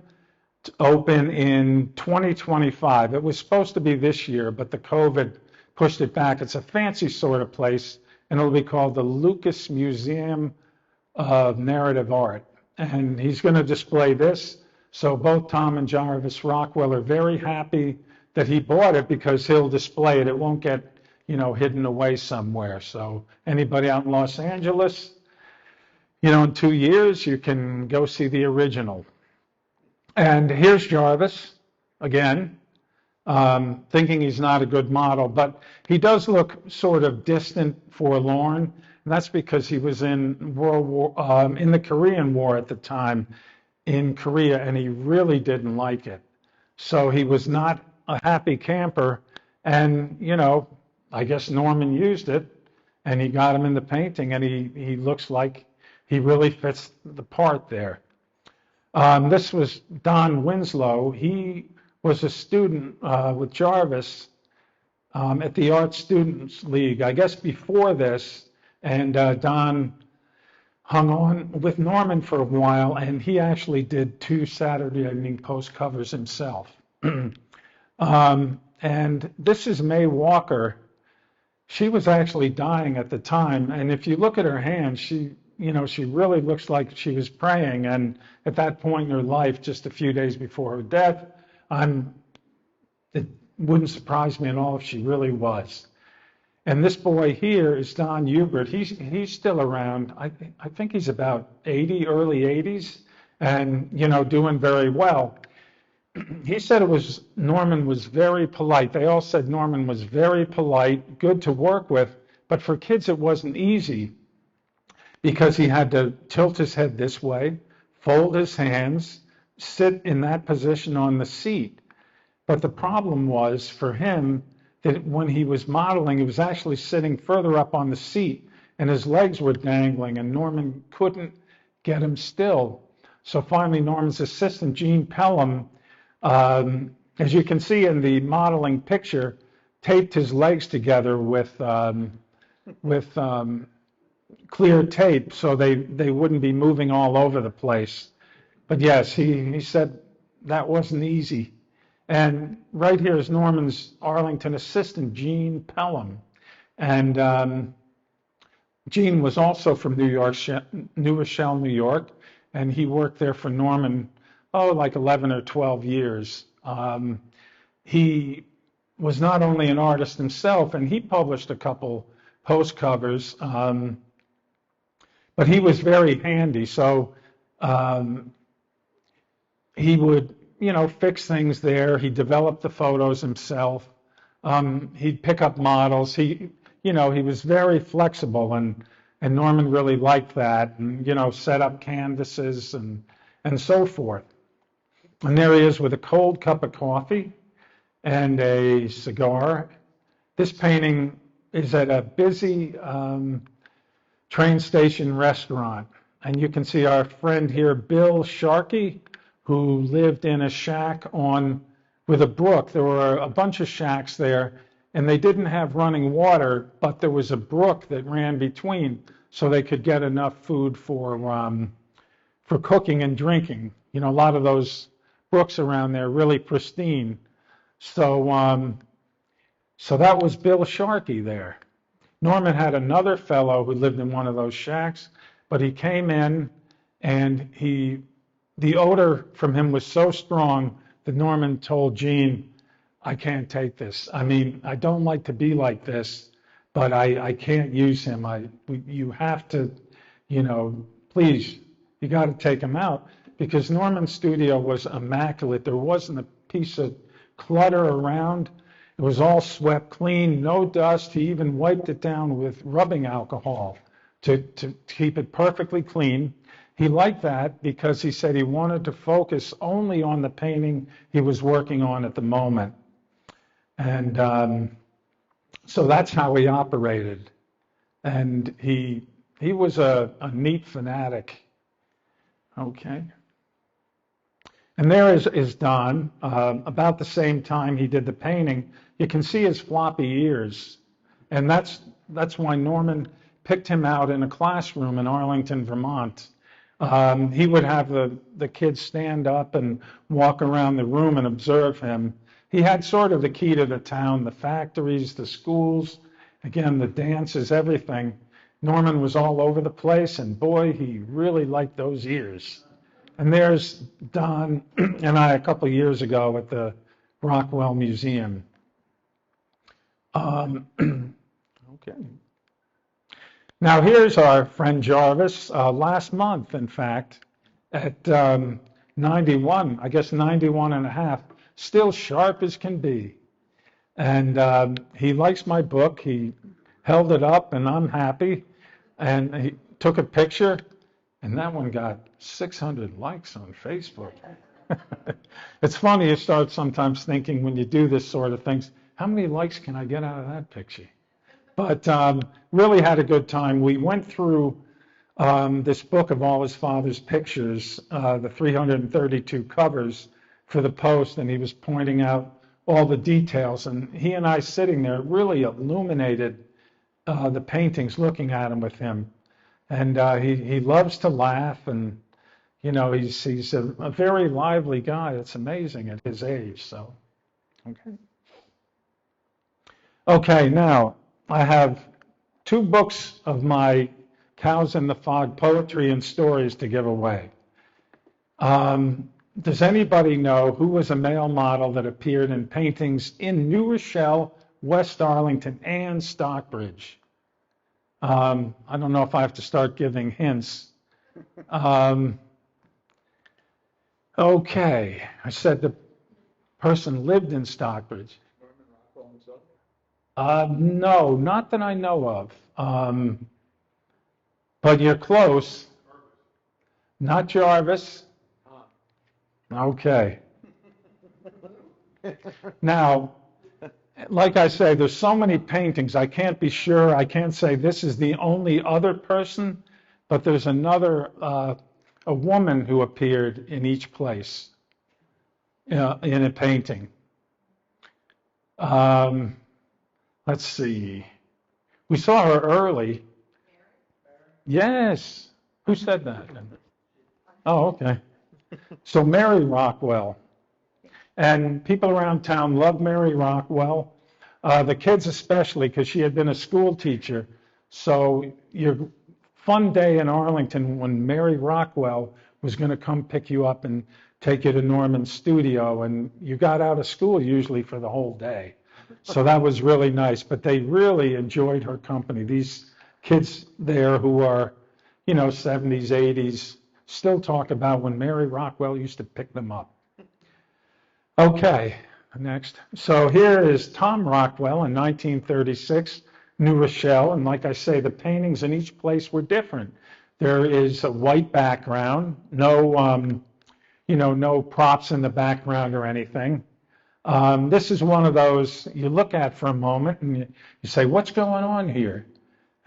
Speaker 2: to open in 2025. It was supposed to be this year, but the COVID pushed it back. It's a fancy sort of place, and it'll be called the Lucas Museum of Narrative Art. And he's going to display this. So both Tom and Jarvis Rockwell are very happy that he bought it, because he'll display it. It won't get, hidden away somewhere. So anybody out in Los Angeles, in 2 years, you can go see the original. And here's Jarvis, again, thinking he's not a good model, but he does look sort of distant, forlorn. And that's because he was in in the Korean War at the time in Korea, and he really didn't like it. So he was not a happy camper, and, I guess Norman used it, and he got him in the painting, and he looks like he really fits the part there. This was Don Winslow. He was a student with Jarvis at the Art Students League, I guess before this, and Don hung on with Norman for a while, and he actually did 2 Saturday Evening Post covers himself. And this is May Walker. She was actually dying at the time, and if you look at her hand, she she really looks like she was praying. And at that point in her life, just a few days before her death, it wouldn't surprise me at all if she really was. And this boy here is Don Hubert. He's still around. I think he's about 80, early 80s, and doing very well. He said Norman was very polite. They all said Norman was very polite, good to work with, but for kids it wasn't easy because he had to tilt his head this way, fold his hands, sit in that position on the seat. But the problem was for him that when he was modeling, he was actually sitting further up on the seat and his legs were dangling and Norman couldn't get him still. So finally Norman's assistant, Gene Pelham, as you can see in the modeling picture, taped his legs together with clear tape so they wouldn't be moving all over the place. But yes, he said that wasn't easy. And right here is Norman's Arlington assistant, Gene Pelham. And Gene was also from New Rochelle, New York, and he worked there for Norman, like 11 or 12 years. He was not only an artist himself, and he published a couple post covers, but he was very handy. So he would, fix things there. He developed the photos himself. He'd pick up models. He was very flexible, and Norman really liked that, and set up canvases and so forth. And there he is with a cold cup of coffee and a cigar. This painting is at a busy train station restaurant. And you can see our friend here, Bill Sharkey, who lived in a shack with a brook. There were a bunch of shacks there, and they didn't have running water, but there was a brook that ran between, so they could get enough food for cooking and drinking. A lot of those brooks around there really pristine. So that was Bill Sharkey there. Norman had another fellow who lived in one of those shacks, but he came in and the odor from him was so strong that Norman told Gene, I can't take this. I mean, I don't like to be like this, but I can't use him. You have to, please, you got to take him out, because Norman's studio was immaculate. There wasn't a piece of clutter around. It was all swept clean, no dust. He even wiped it down with rubbing alcohol to keep it perfectly clean. He liked that because he said he wanted to focus only on the painting he was working on at the moment. And so that's how he operated. And he was a neat fanatic. Okay. And there is Don. About the same time he did the painting, you can see his floppy ears. And that's why Norman picked him out in a classroom in Arlington, Vermont. He would have the kids stand up and walk around the room and observe him. He had sort of the key to the town, the factories, the schools, again, the dances, everything. Norman was all over the place, and boy, he really liked those ears. And there's Don and I a couple of years ago at the Rockwell Museum. Okay. Now here's our friend Jarvis, last month, in fact, at 91, I guess 91 and a half, still sharp as can be. And he likes my book. He held it up, and I'm happy. And he took a picture, and that one got 600 likes on Facebook. It's funny, you start sometimes thinking when you do this sort of things, how many likes can I get out of that picture? But really had a good time. We went through this book of all his father's pictures, the 332 covers for the Post, and he was pointing out all the details. And he and I sitting there really illuminated the paintings, looking at them with him. And he loves to laugh, and he's a very lively guy. It's amazing at his age. So, okay, now I have two books of my Cows in the Fog, Poetry and Stories to Give Away. Does anybody know who was a male model that appeared in paintings in New Rochelle, West Arlington, and Stockbridge? I don't know if I have to start giving hints. Okay, I said the person lived in Stockbridge. No, not that I know of. But you're close. Not Jarvis. Okay. Now, like I say, there's so many paintings, I can't be sure. I can't say this is the only other person, but there's another, a woman who appeared in each place in a painting. Let's see. We saw her early. Yes. Who said that? Oh, okay. So Mary Rockwell. And people around town love Mary Rockwell. The kids especially, because she had been a school teacher. So your fun day in Arlington when Mary Rockwell was going to come pick you up and take you to Norman's studio, and you got out of school usually for the whole day. So that was really nice. But they really enjoyed her company. These kids there who are, 70s, 80s, still talk about when Mary Rockwell used to pick them up. Okay, next. So here is Tom Rockwell in 1936, New Rochelle. And like I say, the paintings in each place were different. There is a white background, no props in the background or anything. This is one of those you look at for a moment and you say, what's going on here?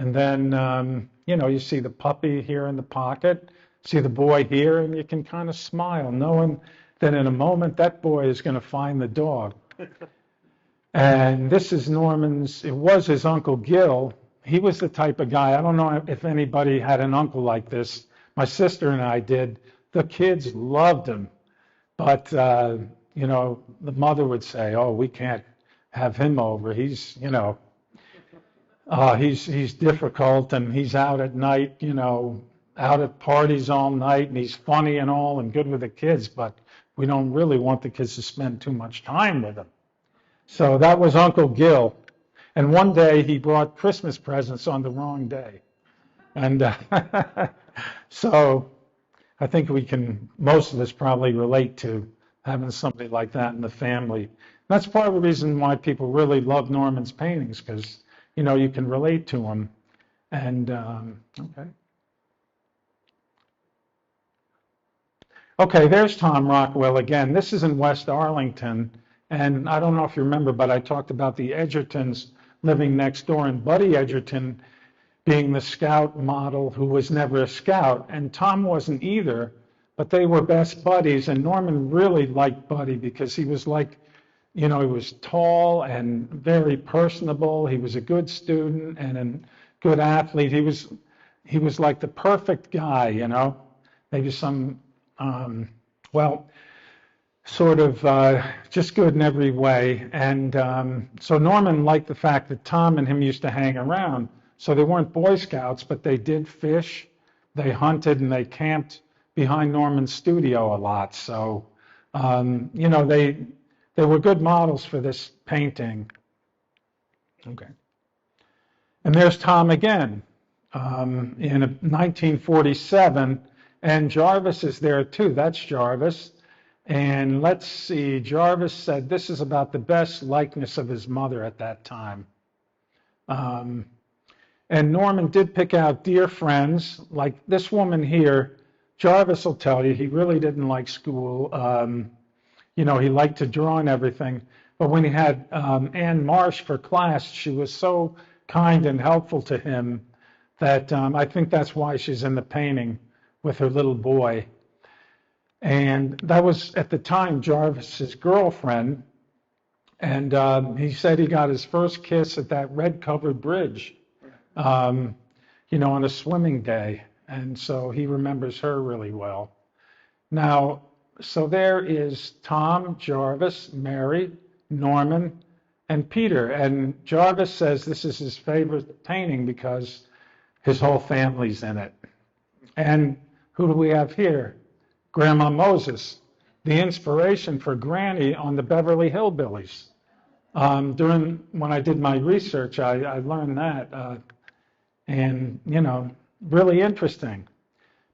Speaker 2: And then, you see the puppy here in the pocket, see the boy here, and you can kind of smile, knowing that in a moment that boy is going to find the dog. And this is it was his Uncle Gil. He was the type of guy, I don't know if anybody had an uncle like this. My sister and I did. The kids loved him. But, the mother would say, oh, we can't have him over. He's difficult, and he's out at night, out at parties all night, and he's funny and all and good with the kids, but we don't really want the kids to spend too much time with him. So that was Uncle Gil. And one day he brought Christmas presents on the wrong day. And so I think most of us probably relate to having somebody like that in the family. That's part of the reason why people really love Norman's paintings, because, you can relate to them. And, okay. Okay, there's Tom Rockwell again. This is in West Arlington. And I don't know if you remember, but I talked about the Edgertons living next door, and Buddy Edgerton being the scout model who was never a scout. And Tom wasn't either, but they were best buddies. And Norman really liked Buddy because he was he was tall and very personable. He was a good student and a good athlete. He was like the perfect guy, maybe some, just good in every way. And so Norman liked the fact that Tom and him used to hang around. So they weren't Boy Scouts, but they did fish, they hunted, and they camped behind Norman's studio a lot. So, they were good models for this painting. Okay. And there's Tom again in 1947, and Jarvis is there too. That's Jarvis. And let's see, Jarvis said this is about the best likeness of his mother at that time. And Norman did pick out dear friends, like this woman here. Jarvis will tell you he really didn't like school. He liked to draw and everything. But when he had Ann Marsh for class, she was so kind and helpful to him that I think that's why she's in the painting with her little boy. And that was, at the time, Jarvis's girlfriend. And he said he got his first kiss at that red-covered bridge, on a swimming day. And so he remembers her really well. Now, so there is Tom, Jarvis, Mary, Norman, and Peter. And Jarvis says this is his favorite painting because His whole family's in it. And who do we have here? Grandma Moses, the inspiration for Granny on the Beverly Hillbillies. When I did my research, I learned that, and really interesting.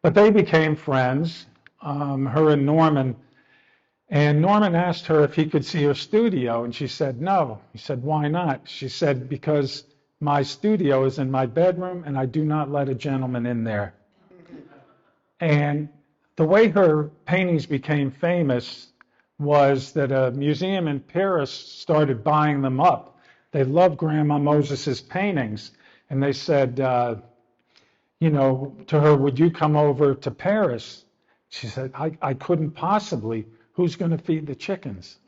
Speaker 2: But they became friends, her and Norman. And Norman asked her if he could see her studio, and she said no. He said, "Why not?" She said, "Because my studio is in my bedroom, and I do not let a gentleman in there." And the way her paintings became famous was that a museum in Paris started buying them up. They loved Grandma Moses's paintings, and they said, to her, "Would you come over to Paris?" She said, I couldn't possibly. Who's going to feed the chickens?"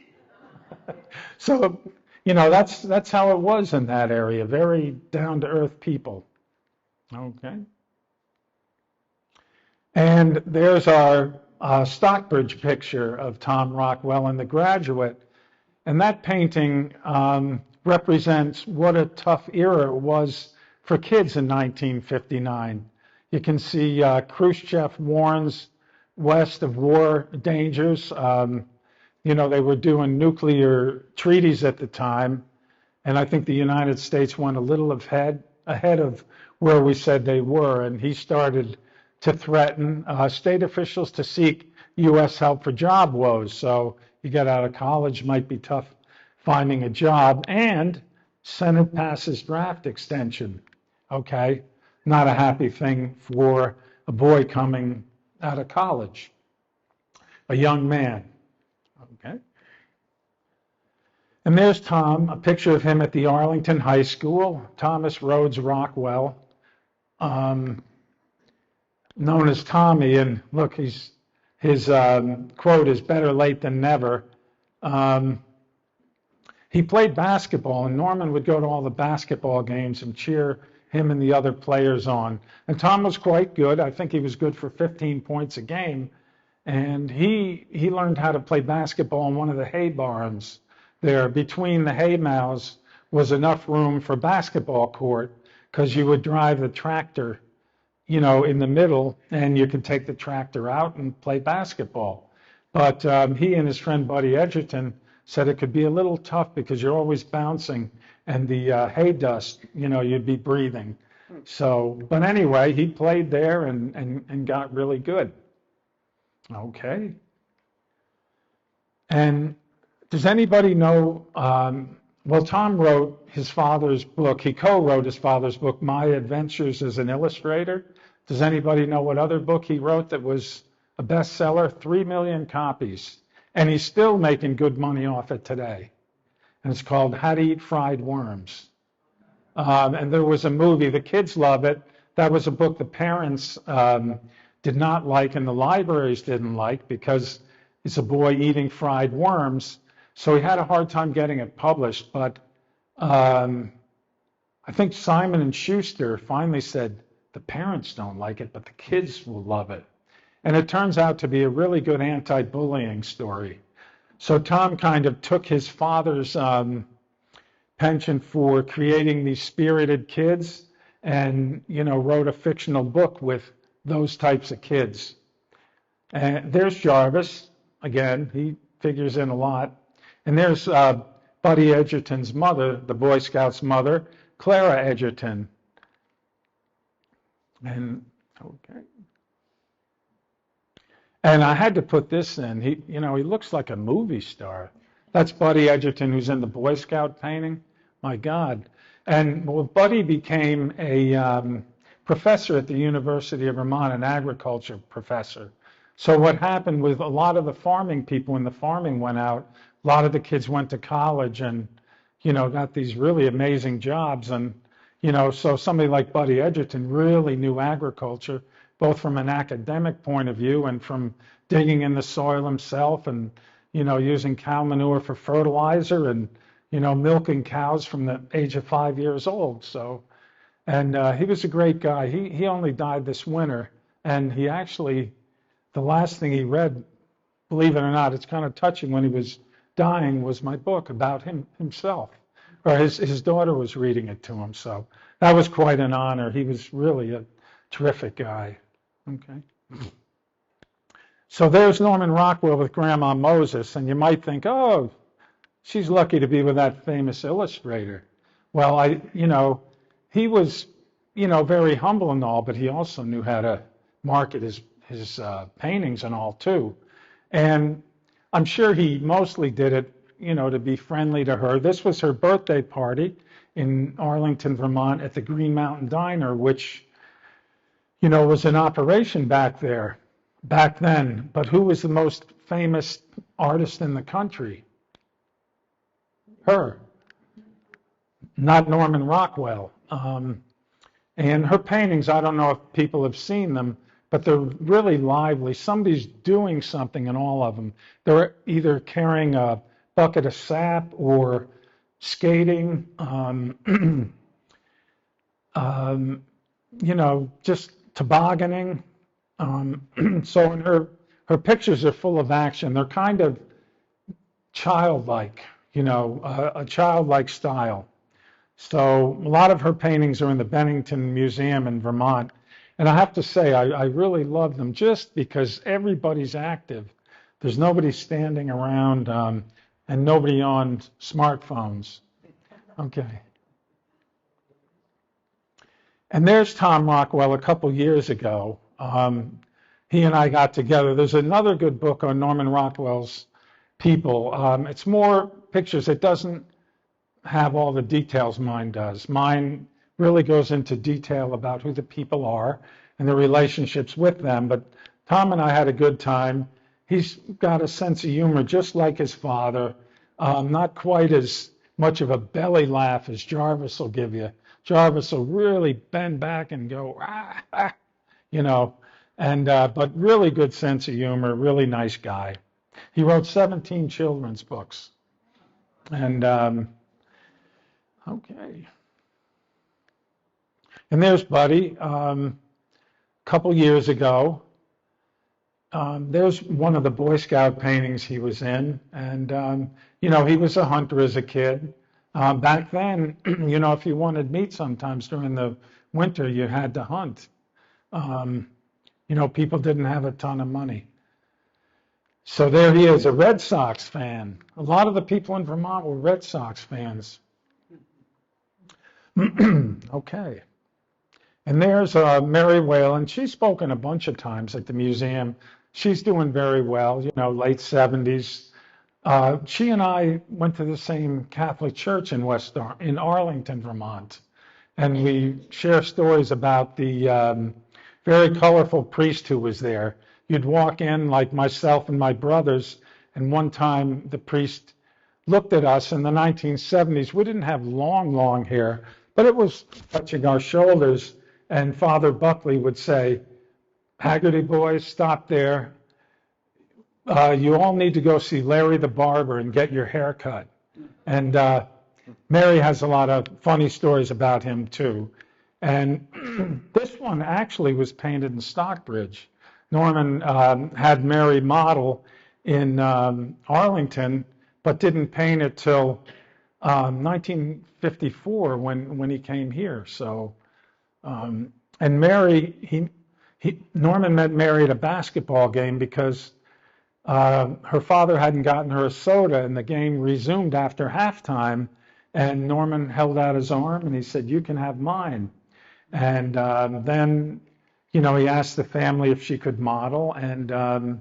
Speaker 2: So, that's how it was in that area. Very down-to-earth people. Okay. And there's our Stockbridge picture of Tom Rockwell in The Graduate. And that painting represents what a tough era it was for kids in 1959. You can see Khrushchev warns West of war dangers. They were doing nuclear treaties at the time, and I think the United States went a little ahead of where we said they were, and he started to threaten state officials to seek U.S. help for job woes. So you get out of college, might be tough finding a job, and Senate passes draft extension. Okay, not a happy thing for a boy coming out of college, a young man. Okay. And there's Tom, a picture of him at the Arlington High School. Thomas Rhodes Rockwell, known as Tommy. And look, his quote is "better late than never." He played basketball, and Norman would go to all the basketball games and cheer him and the other players on. And Tom was quite good. I think he was good for 15 points a game. And he learned how to play basketball in one of the hay barns there. Between the hay mows was enough room for basketball court, because you would drive the tractor, in the middle, and you could take the tractor out and play basketball. But he and his friend Buddy Edgerton said it could be a little tough because you're always bouncing, and the hay dust, you'd be breathing. So, but anyway, he played there and got really good. Okay. And does anybody know, Tom wrote his father's book. He co-wrote his father's book, My Adventures as an Illustrator. Does anybody know what other book he wrote that was a bestseller? 3 million copies. And he's still making good money off it today. And it's called How to Eat Fried Worms. And there was a movie. The kids love it. That was a book the parents did not like and the libraries didn't like, because it's a boy eating fried worms. So he had a hard time getting it published. But I think Simon & Schuster finally said, the parents don't like it, but the kids will love it. And it turns out to be a really good anti-bullying story. So Tom kind of took his father's penchant for creating these spirited kids and, wrote a fictional book with those types of kids. And there's Jarvis. Again, he figures in a lot. And there's Buddy Edgerton's mother, the Boy Scout's mother, Clara Edgerton. And, okay. And I had to put this in. He looks like a movie star. That's Buddy Edgerton, who's in the Boy Scout painting. My God. And Buddy became a professor at the University of Vermont, an agriculture professor. So what happened with a lot of the farming people, when the farming went out, a lot of the kids went to college and, got these really amazing jobs. And, so somebody like Buddy Edgerton really knew agriculture, both from an academic point of view and from digging in the soil himself and, using cow manure for fertilizer and, milking cows from the age of 5 years old. So, and he was a great guy. He only died this winter, and he actually, the last thing he read, believe it or not, it's kind of touching, when he was dying, was my book about himself, or his daughter was reading it to him. So that was quite an honor. He was really a terrific guy. Okay. So there's Norman Rockwell with Grandma Moses, and you might think, oh, she's lucky to be with that famous illustrator. Well, he was, very humble and all, but he also knew how to market his paintings and all too. And I'm sure he mostly did it, to be friendly to her. This was her birthday party in Arlington, Vermont, at the Green Mountain Diner, which, was in operation back then. But who was the most famous artist in the country? Her, not Norman Rockwell. And her paintings, I don't know if people have seen them, but they're really lively. Somebody's doing something in all of them. They're either carrying a bucket of sap or skating, just tobogganing. So in her pictures are full of action. They're kind of childlike, a childlike style. So a lot of her paintings are in the Bennington Museum in Vermont. And I have to say, I really love them just because everybody's active. There's nobody standing around and nobody on smartphones. Okay. And there's Tom Rockwell a couple years ago. He and I got together. There's another good book on Norman Rockwell's people. It's more pictures. It doesn't have all the details mine does. Mine really goes into detail about who the people are and the relationships with them. But Tom and I had a good time. He's got a sense of humor just like his father. Not quite as much of a belly laugh as Jarvis will give you. Jarvis will really bend back and go, ah, ah, but really good sense of humor, really nice guy. He wrote 17 children's books. And, okay. And there's Buddy. A couple years ago, there's one of the Boy Scout paintings he was in. And, he was a hunter as a kid. Back then, if you wanted meat sometimes during the winter, you had to hunt. People didn't have a ton of money. So there he is, a Red Sox fan. A lot of the people in Vermont were Red Sox fans. Okay. And there's Mary Whalen. She's spoken a bunch of times at the museum. She's doing very well, late 70s. She and I went to the same Catholic church in Arlington, Vermont. And we share stories about the very colorful priest who was there. You'd walk in like myself and my brothers, and one time the priest looked at us in the 1970s. We didn't have long hair, but it was touching our shoulders. And Father Buckley would say, Haggerty boys, stop there. You all need to go see Larry the barber and get your hair cut. And Mary has a lot of funny stories about him too. And this one actually was painted in Stockbridge. Norman had Mary model in Arlington, but didn't paint it till 1954 when he came here. So, and Mary, Norman met Mary at a basketball game because her father hadn't gotten her a soda, and the game resumed after halftime. And Norman held out his arm and he said, "You can have mine." And then, he asked the family if she could model, and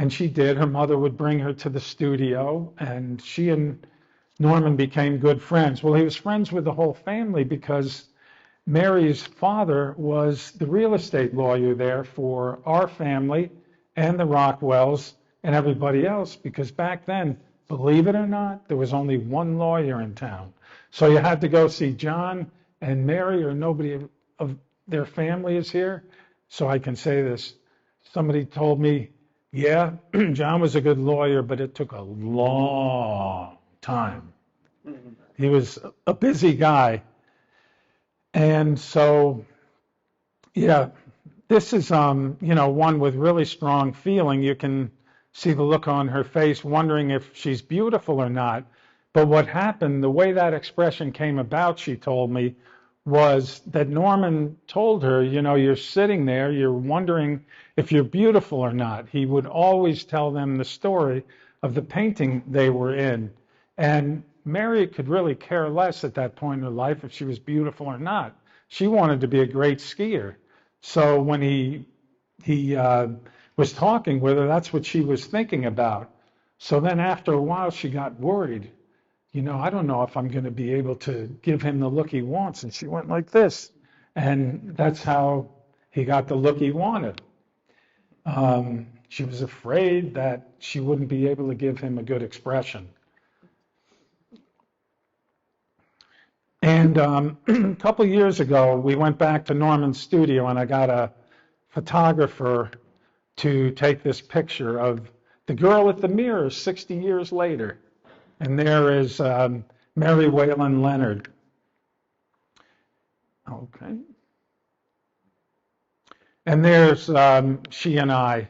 Speaker 2: she did. Her mother would bring her to the studio, and she and Norman became good friends. Well, he was friends with the whole family because Mary's father was the real estate lawyer there for our family and the Rockwells and everybody else, because back then, believe it or not, there was only one lawyer in town. So you had to go see John and Mary, or nobody of their family is here. So I can say this. Somebody told me, yeah, John was a good lawyer, but it took a long time. He was a busy guy. And so, yeah, this is, one with really strong feeling. You can see the look on her face, wondering if she's beautiful or not. But what happened, the way that expression came about, she told me, was that Norman told her, you know, you're sitting there, you're wondering if you're beautiful or not. He would always tell them the story of the painting they were in. And Mary could really care less at that point in her life if she was beautiful or not. She wanted to be a great skier. So when he was talking with her, that's what she was thinking about. So then after a while, she got worried. You know, I don't know if I'm going to be able to give him the look he wants. And she went like this. And that's how he got the look he wanted. She was afraid that she wouldn't be able to give him a good expression. And a couple of years ago, we went back to Norman's studio, and I got a photographer to take this picture of the girl at the mirror 60 years later. And there is Mary Whalen Leonard. Okay. And there's she and I.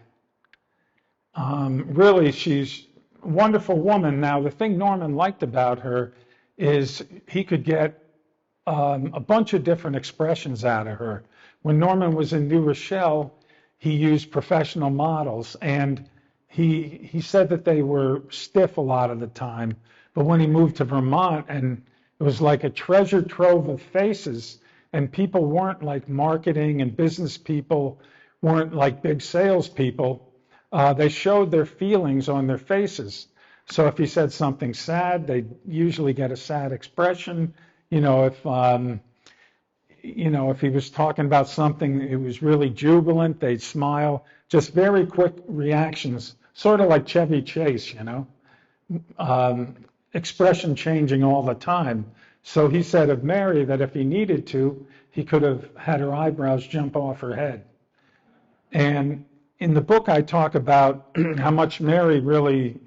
Speaker 2: Really, she's a wonderful woman. Now, the thing Norman liked about her is he could get a bunch of different expressions out of her. When Norman was in New Rochelle, he used professional models, and he said that they were stiff a lot of the time. But when he moved to Vermont, and it was like a treasure trove of faces, and people weren't like marketing and business people, weren't like big salespeople. They showed their feelings on their faces. So if he said something sad, they'd usually get a sad expression. If he was talking about something that was really jubilant, they'd smile. Just very quick reactions, sort of like Chevy Chase, expression changing all the time. So he said of Mary that if he needed to, he could have had her eyebrows jump off her head. And in the book, I talk about how much Mary really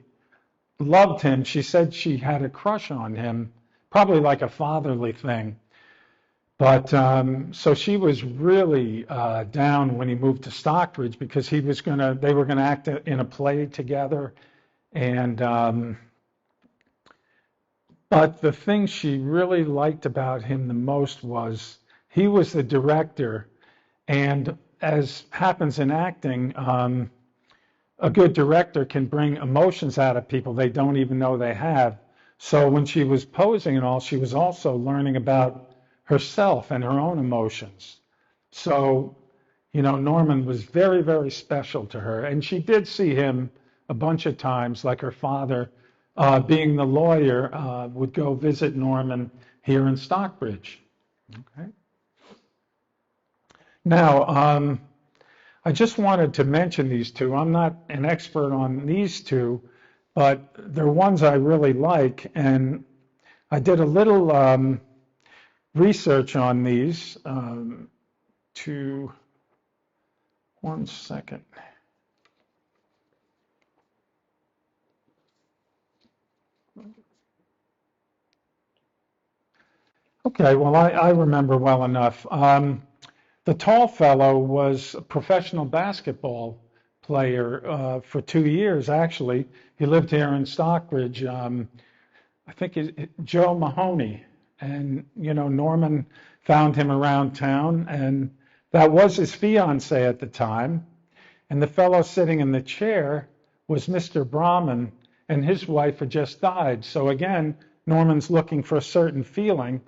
Speaker 2: loved him. She said she had a crush on him, probably like a fatherly thing. But so she was really down when he moved to Stockbridge, because they were gonna act in a play together. And but the thing she really liked about him the most was he was the director, and as happens in acting, a good director can bring emotions out of people they don't even know they have. So when she was posing and all, she was also learning about herself and her own emotions. So, Norman was very, very special to her. And she did see him a bunch of times, like her father, being the lawyer, would go visit Norman here in Stockbridge. Okay. Now, I just wanted to mention these two. I'm not an expert on these two, but they're ones I really like. And I did a little research on these. One second. Okay, well, I remember well enough. The tall fellow was a professional basketball player for 2 years, actually. He lived here in Stockbridge. I think Joe Mahoney. And, Norman found him around town, and that was his fiancée at the time. And the fellow sitting in the chair was Mr. Brahman, and his wife had just died. So again, Norman's looking for a certain feeling,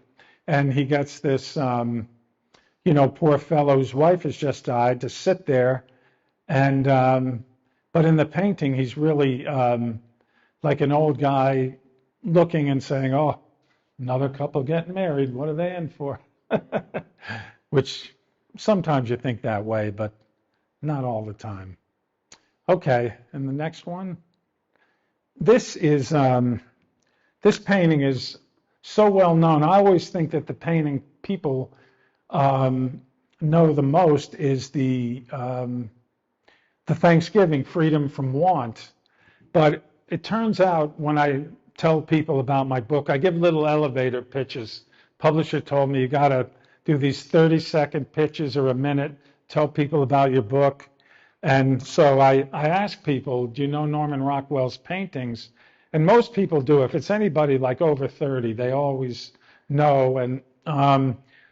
Speaker 2: and he gets this, poor fellow's wife has just died, to sit there. And, but in the painting, he's really like an old guy looking and saying, oh, another couple getting married, what are they in for? Which sometimes you think that way, but not all the time. Okay, and the next one. This painting is so well known. I always think that the painting people know the most is the Thanksgiving, Freedom from Want. But it turns out when I tell people about my book, I give little elevator pitches. Publisher told me you got to do these 30-second pitches or a minute, tell people about your book. And so I ask people, do you know Norman Rockwell's paintings? And most people do. If it's anybody like over 30, they always know. And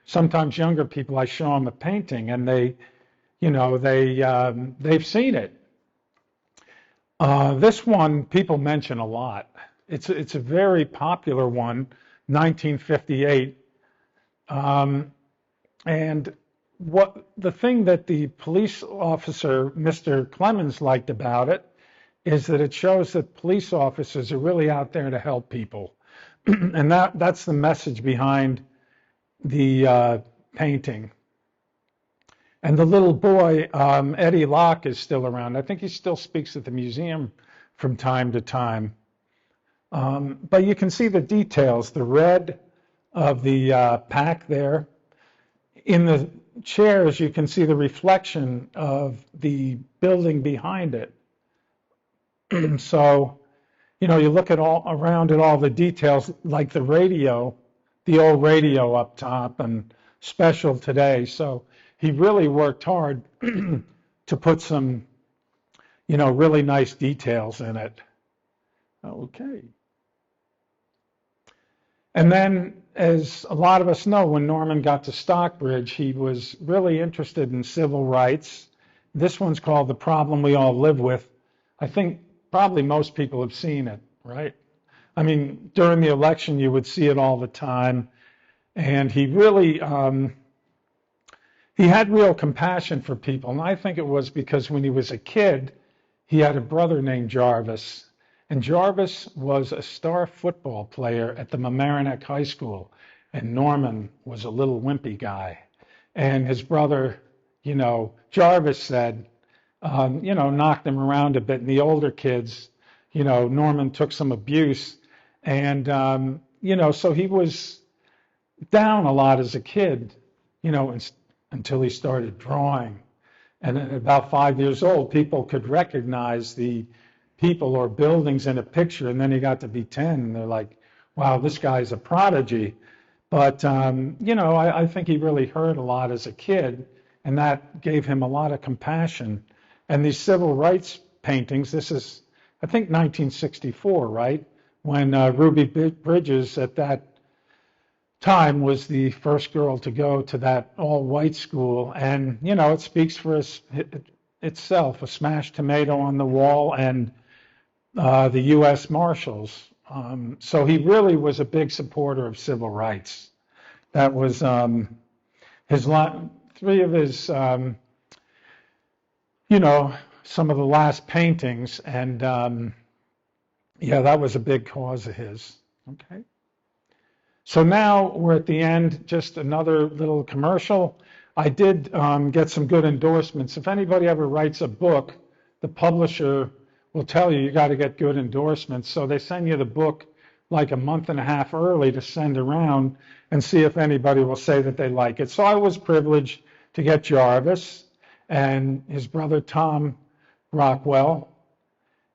Speaker 2: sometimes younger people, I show them a painting, and they've seen it. This one people mention a lot. It's a very popular one, 1958. And the thing that the police officer, Mr. Clemens, liked about it is that it shows that police officers are really out there to help people. And that's the message behind the painting. And the little boy, Eddie Locke, is still around. I think he still speaks at the museum from time to time. But you can see the details, the red of the pack there. In the chairs, you can see the reflection of the building behind it. So, you look at around at all the details, like the radio, the old radio up top, and special today. So he really worked hard to put some, really nice details in it. Okay. And then, as a lot of us know, when Norman got to Stockbridge, he was really interested in civil rights. This one's called The Problem We All Live With. I think probably most people have seen it, right? I mean, during the election, you would see it all the time. And he really, he had real compassion for people. And I think it was because when he was a kid, he had a brother named Jarvis. And Jarvis was a star football player at the Mamaroneck High School. And Norman was a little wimpy guy. And his brother, Jarvis said, knocked him around a bit. And the older kids, Norman took some abuse. And, so he was down a lot as a kid, until he started drawing. And at about 5 years old, people could recognize the people or buildings in a picture. And then he got to be 10, and they're like, wow, this guy's a prodigy. But, I think he really hurt a lot as a kid, and that gave him a lot of compassion. And these civil rights paintings, this is, I think, 1964, right? When Ruby Bridges at that time was the first girl to go to that all-white school. And, it speaks for itself, a smashed tomato on the wall and the U.S. Marshals. So he really was a big supporter of civil rights. That was three of his, some of the last paintings. And, that was a big cause of his. Okay. So now we're at the end, just another little commercial. I did get some good endorsements. If anybody ever writes a book, the publisher will tell you got to get good endorsements. So they send you the book like a month and a half early to send around and see if anybody will say that they like it. So I was privileged to get Jarvis and his brother Tom Rockwell,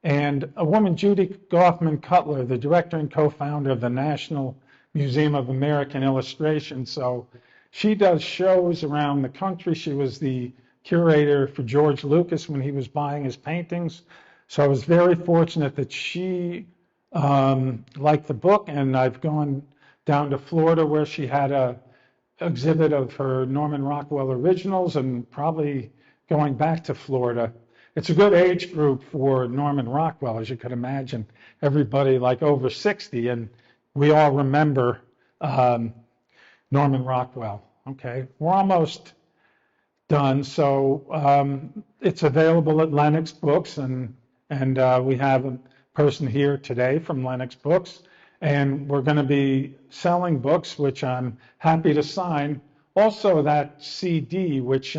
Speaker 2: and a woman, Judy Goffman Cutler, the director and co-founder of the National Museum of American Illustration. So she does shows around the country. She was the curator for George Lucas when he was buying his paintings. So I was very fortunate that she liked the book, and I've gone down to Florida where she had a exhibit of her Norman Rockwell originals, and probably going back to Florida. It's a good age group for Norman Rockwell, as you could imagine. Everybody like over 60, and we all remember Norman Rockwell. Okay, we're almost done. So it's available at Lenox Books, and we have a person here today from Lenox Books, and we're going to be selling books, which I'm happy to sign. Also, that CD, which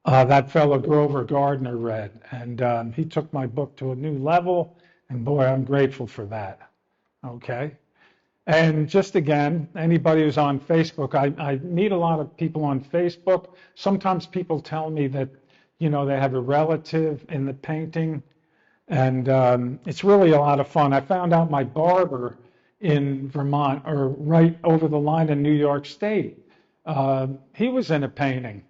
Speaker 2: that fellow Grover Gardner read, and he took my book to a new level, and boy, I'm grateful for that. Okay. And just again, anybody who's on Facebook, I meet a lot of people on Facebook. Sometimes people tell me that, they have a relative in the painting, and it's really a lot of fun. I found out my barber in Vermont, or right over the line in New York State, he was in a painting,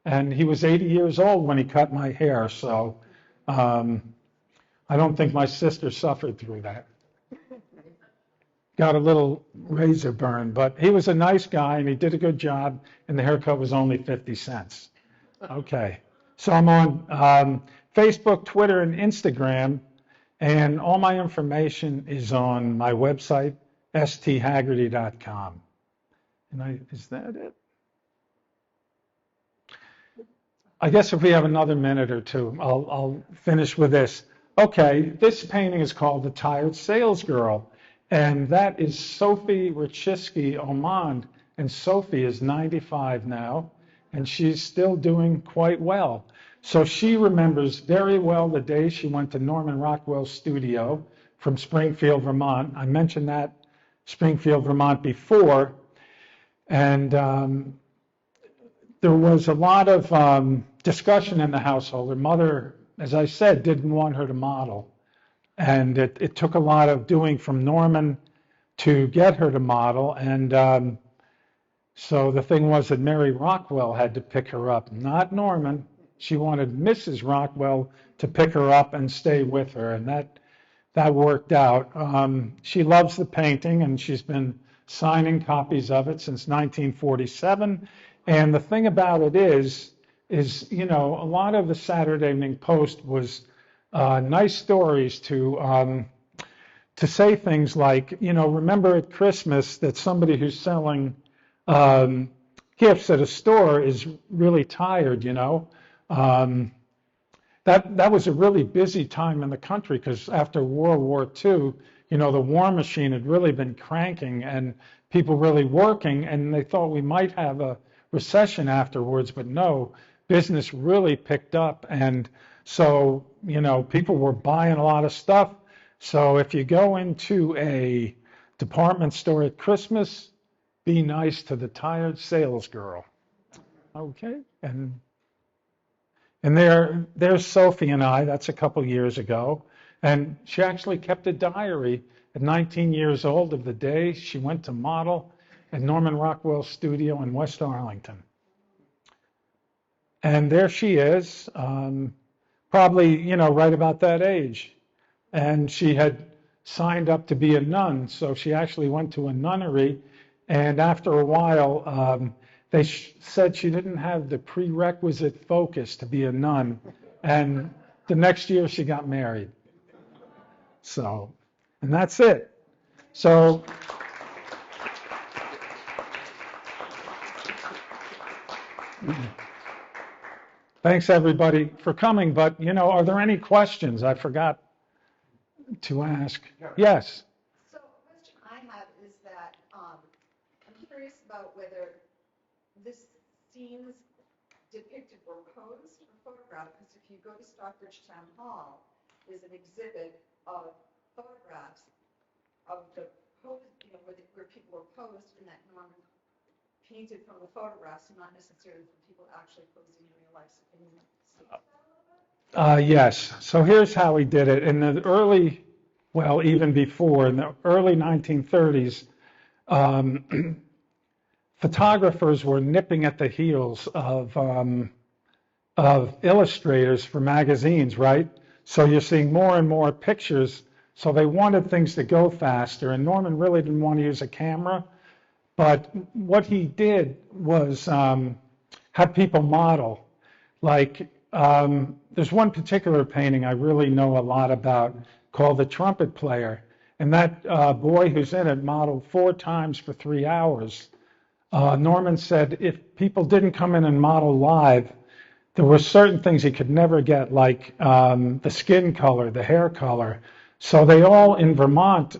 Speaker 2: and he was 80 years old when he cut my hair. So I don't think my sister suffered through that. Got a little razor burn, but he was a nice guy and he did a good job, and the haircut was only 50 cents. Okay, so I'm on Facebook, Twitter, and Instagram, and all my information is on my website, sthaggerty.com. And is that it? I guess if we have another minute or two, I'll finish with this. Okay, this painting is called The Tired Salesgirl, and that is Sophie Rachiski-Omond, and Sophie is 95 now, and she's still doing quite well. So she remembers very well the day she went to Norman Rockwell's studio from Springfield, Vermont. I mentioned that Springfield, Vermont before, and there was a lot of discussion in the household. Her mother, as I said, didn't want her to model. And it took a lot of doing from Norman to get her to model. And so the thing was that Mary Rockwell had to pick her up, not Norman. She wanted Mrs. Rockwell to pick her up and stay with her. And that worked out. She loves the painting, and she's been signing copies of it since 1947. And the thing about it is, you know, a lot of the Saturday Evening Post was nice stories to say things like, you know, remember at Christmas that somebody who's selling gifts at a store is really tired, you know. That was a really busy time in the country because after World War II, you know, the war machine had really been cranking and people really working, and they thought we might have a recession afterwards, but no, business really picked up. And so, you know, people were buying a lot of stuff. So if you go into a department store at Christmas, be nice to the tired salesgirl. Okay, and there's Sophie and I. That's a couple years ago, and she actually kept a diary at 19 years old of the day she went to model at Norman Rockwell's studio in West Arlington. And there she is, probably, you know, right about that age. And she had signed up to be a nun, so she actually went to a nunnery. And after a while, they said she didn't have the prerequisite focus to be a nun. And the next year she got married. So, and that's it. So, thanks everybody for coming. But, you know, are there any questions I forgot to ask? Yes.
Speaker 3: So a question I have is that I'm curious about whether this scenes depicted were posed or photographed, because if you go to Stockbridge Town Hall, there's an exhibit of photographs of the pose, you know, where people were posed in that Norman painted from the photographs, not necessarily from people actually posing in real life. So can you see that a little bit?
Speaker 2: Yes. So here's how he did it. In the early, well, even before, in the early 1930s, photographers were nipping at the heels of illustrators for magazines, right? So you're seeing more and more pictures. So they wanted things to go faster, and Norman really didn't want to use a camera. But what he did was have people model. Like, there's one particular painting I really know a lot about called The Trumpet Player. And that boy who's in it modeled 4 times for 3 hours. Norman said if people didn't come in and model live, there were certain things he could never get, like the skin color, the hair color. So they all in Vermont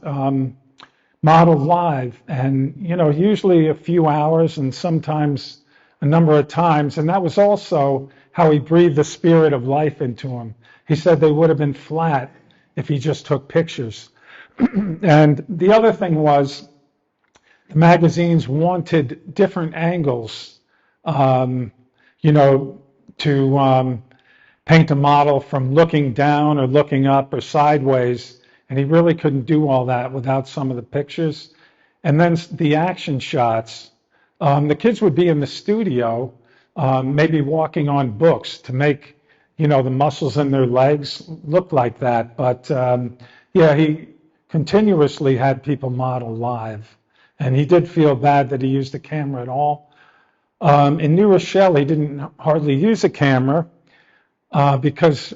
Speaker 2: modeled live, and you know, usually a few hours and sometimes a number of times. And that was also how he breathed the spirit of life into them. He said they would have been flat if he just took pictures. And the other thing was the magazines wanted different angles, you know, to paint a model from looking down or looking up or sideways. And he really couldn't do all that without some of the pictures. And then the action shots. The kids would be in the studio, maybe walking on books to make, the muscles in their legs looked like that. But yeah, he continuously had people model live. And he did feel bad that he used the camera at all. In New Rochelle, he didn't hardly use a camera because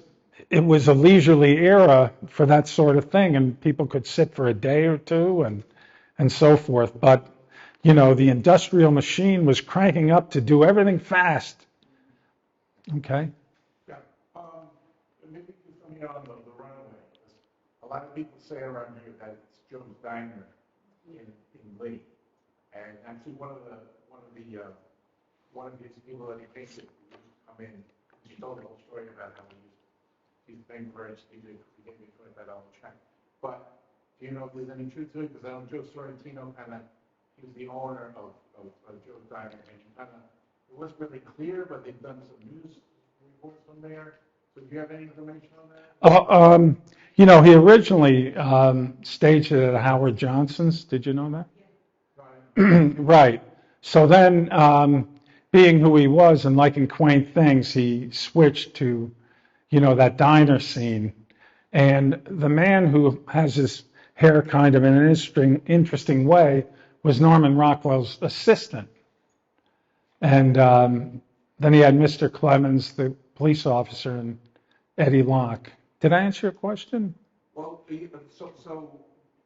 Speaker 2: it was a leisurely era for that sort of thing, and people could sit for a day or two and so forth. But, the industrial machine was cranking up to do everything fast. Okay?
Speaker 4: Yeah, maybe you can fill me out on the runaway. A lot of people say around here that it's Joe's Diner in Lee, and actually one of his people that he painted used to come in. She told the whole story about how he used these things for it. He gave me $25 check. But do you know if there's any truth to it? Because I know Joe Sorrentino he was the owner of Joe's Diner, and it wasn't really clear, but they've done some news reports from there. So do you have any information on that?
Speaker 2: He originally staged it at Howard Johnson's. Did you know that?
Speaker 4: Right.
Speaker 2: Right. So then, being who he was and liking quaint things, he switched to, that diner scene. And the man who has his hair kind of in an interesting way was Norman Rockwell's assistant. And then he had Mr. Clemens, the police officer, and Eddie Locke. Did I answer your question?
Speaker 4: Well, so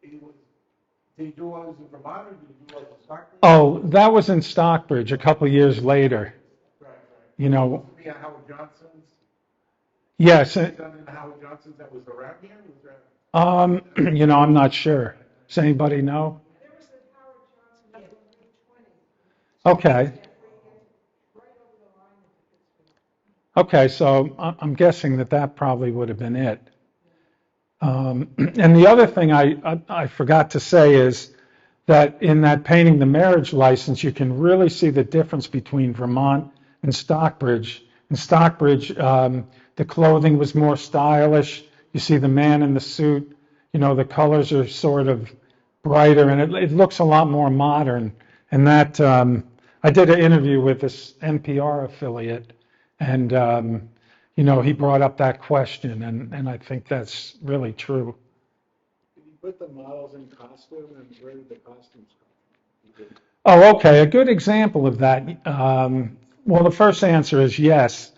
Speaker 4: did he do all this in Vermont, or did he do all this in Stockbridge?
Speaker 2: Oh, that was in Stockbridge a couple years later.
Speaker 4: Right.
Speaker 2: Supposed
Speaker 4: to be at Howard Johnson's?
Speaker 2: Yes.
Speaker 4: Done in Howard Johnson's that was around here? Was there...
Speaker 2: I'm not sure. Does anybody know?
Speaker 3: There was a Howard Johnson on Route 20.
Speaker 2: Okay. Okay, so I'm guessing that probably would have been it. And the other thing I forgot to say is that in that painting, the marriage license, you can really see the difference between Vermont and Stockbridge. In Stockbridge, the clothing was more stylish. You see the man in the suit, the colors are sort of brighter, and it looks a lot more modern. And that, I did an interview with this NPR affiliate, and he brought up that question, and I think that's really true.
Speaker 4: Did you put the models in costume, and where did the costumes come from?
Speaker 2: Oh, okay. A good example of that. Well, the first answer is yes.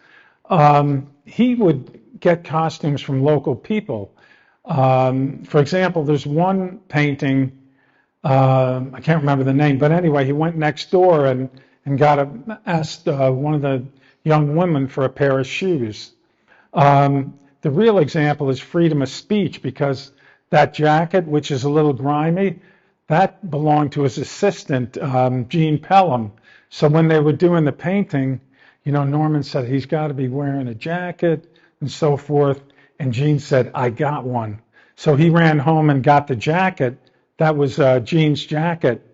Speaker 2: He would get costumes from local people. For example, there's one painting, I can't remember the name, but anyway, he went next door and asked one of the young women for a pair of shoes. The real example is freedom of speech, because that jacket, which is a little grimy, that belonged to his assistant, Gene Pelham. So when they were doing the painting, Norman said, he's got to be wearing a jacket and so forth. And Gene said, I got one. So he ran home and got the jacket. That was Gene's jacket.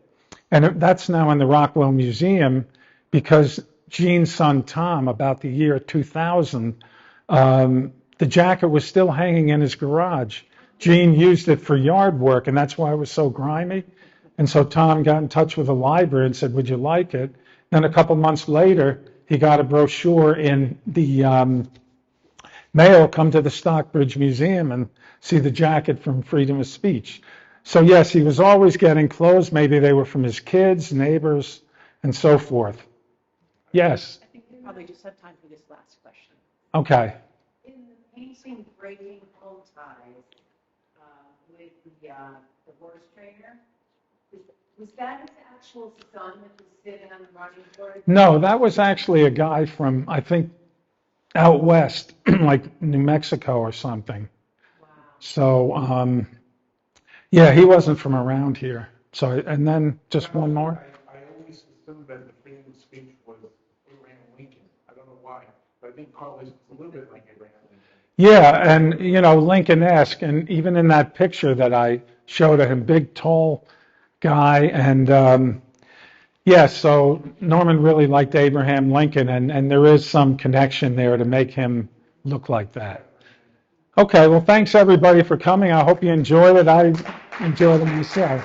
Speaker 2: And that's now in the Rockwell Museum, because Gene's son, Tom, about the year 2000, the jacket was still hanging in his garage. Gene used it for yard work, and that's why it was so grimy. And so Tom got in touch with the library and said, would you like it? Then a couple months later, he got a brochure in the mail, come to the Stockbridge Museum and see the jacket from Freedom of Speech. So yes, he was always getting clothes. Maybe they were from his kids, neighbors, and so forth. Yes?
Speaker 5: I think we probably just have time for this last question.
Speaker 2: Okay.
Speaker 5: In the painting Breaking Home Ties with the horse trainer, was that his actual son that was sitting on the running board?
Speaker 2: No, that was actually a guy from, I think, out west, like New Mexico or something.
Speaker 5: Wow.
Speaker 2: So, yeah, he wasn't from around here. So, and then just one more.
Speaker 4: I always assumed that the freedom of speech was Abraham Lincoln. I don't know why, but I think Carl is a little bit like Abraham Lincoln.
Speaker 2: Yeah, and Lincoln-esque, and even in that picture that I showed of him, big, tall guy, and yeah, so Norman really liked Abraham Lincoln, and there is some connection there to make him look like that. Okay, well, thanks everybody for coming. I hope you enjoyed it. I enjoyed it myself.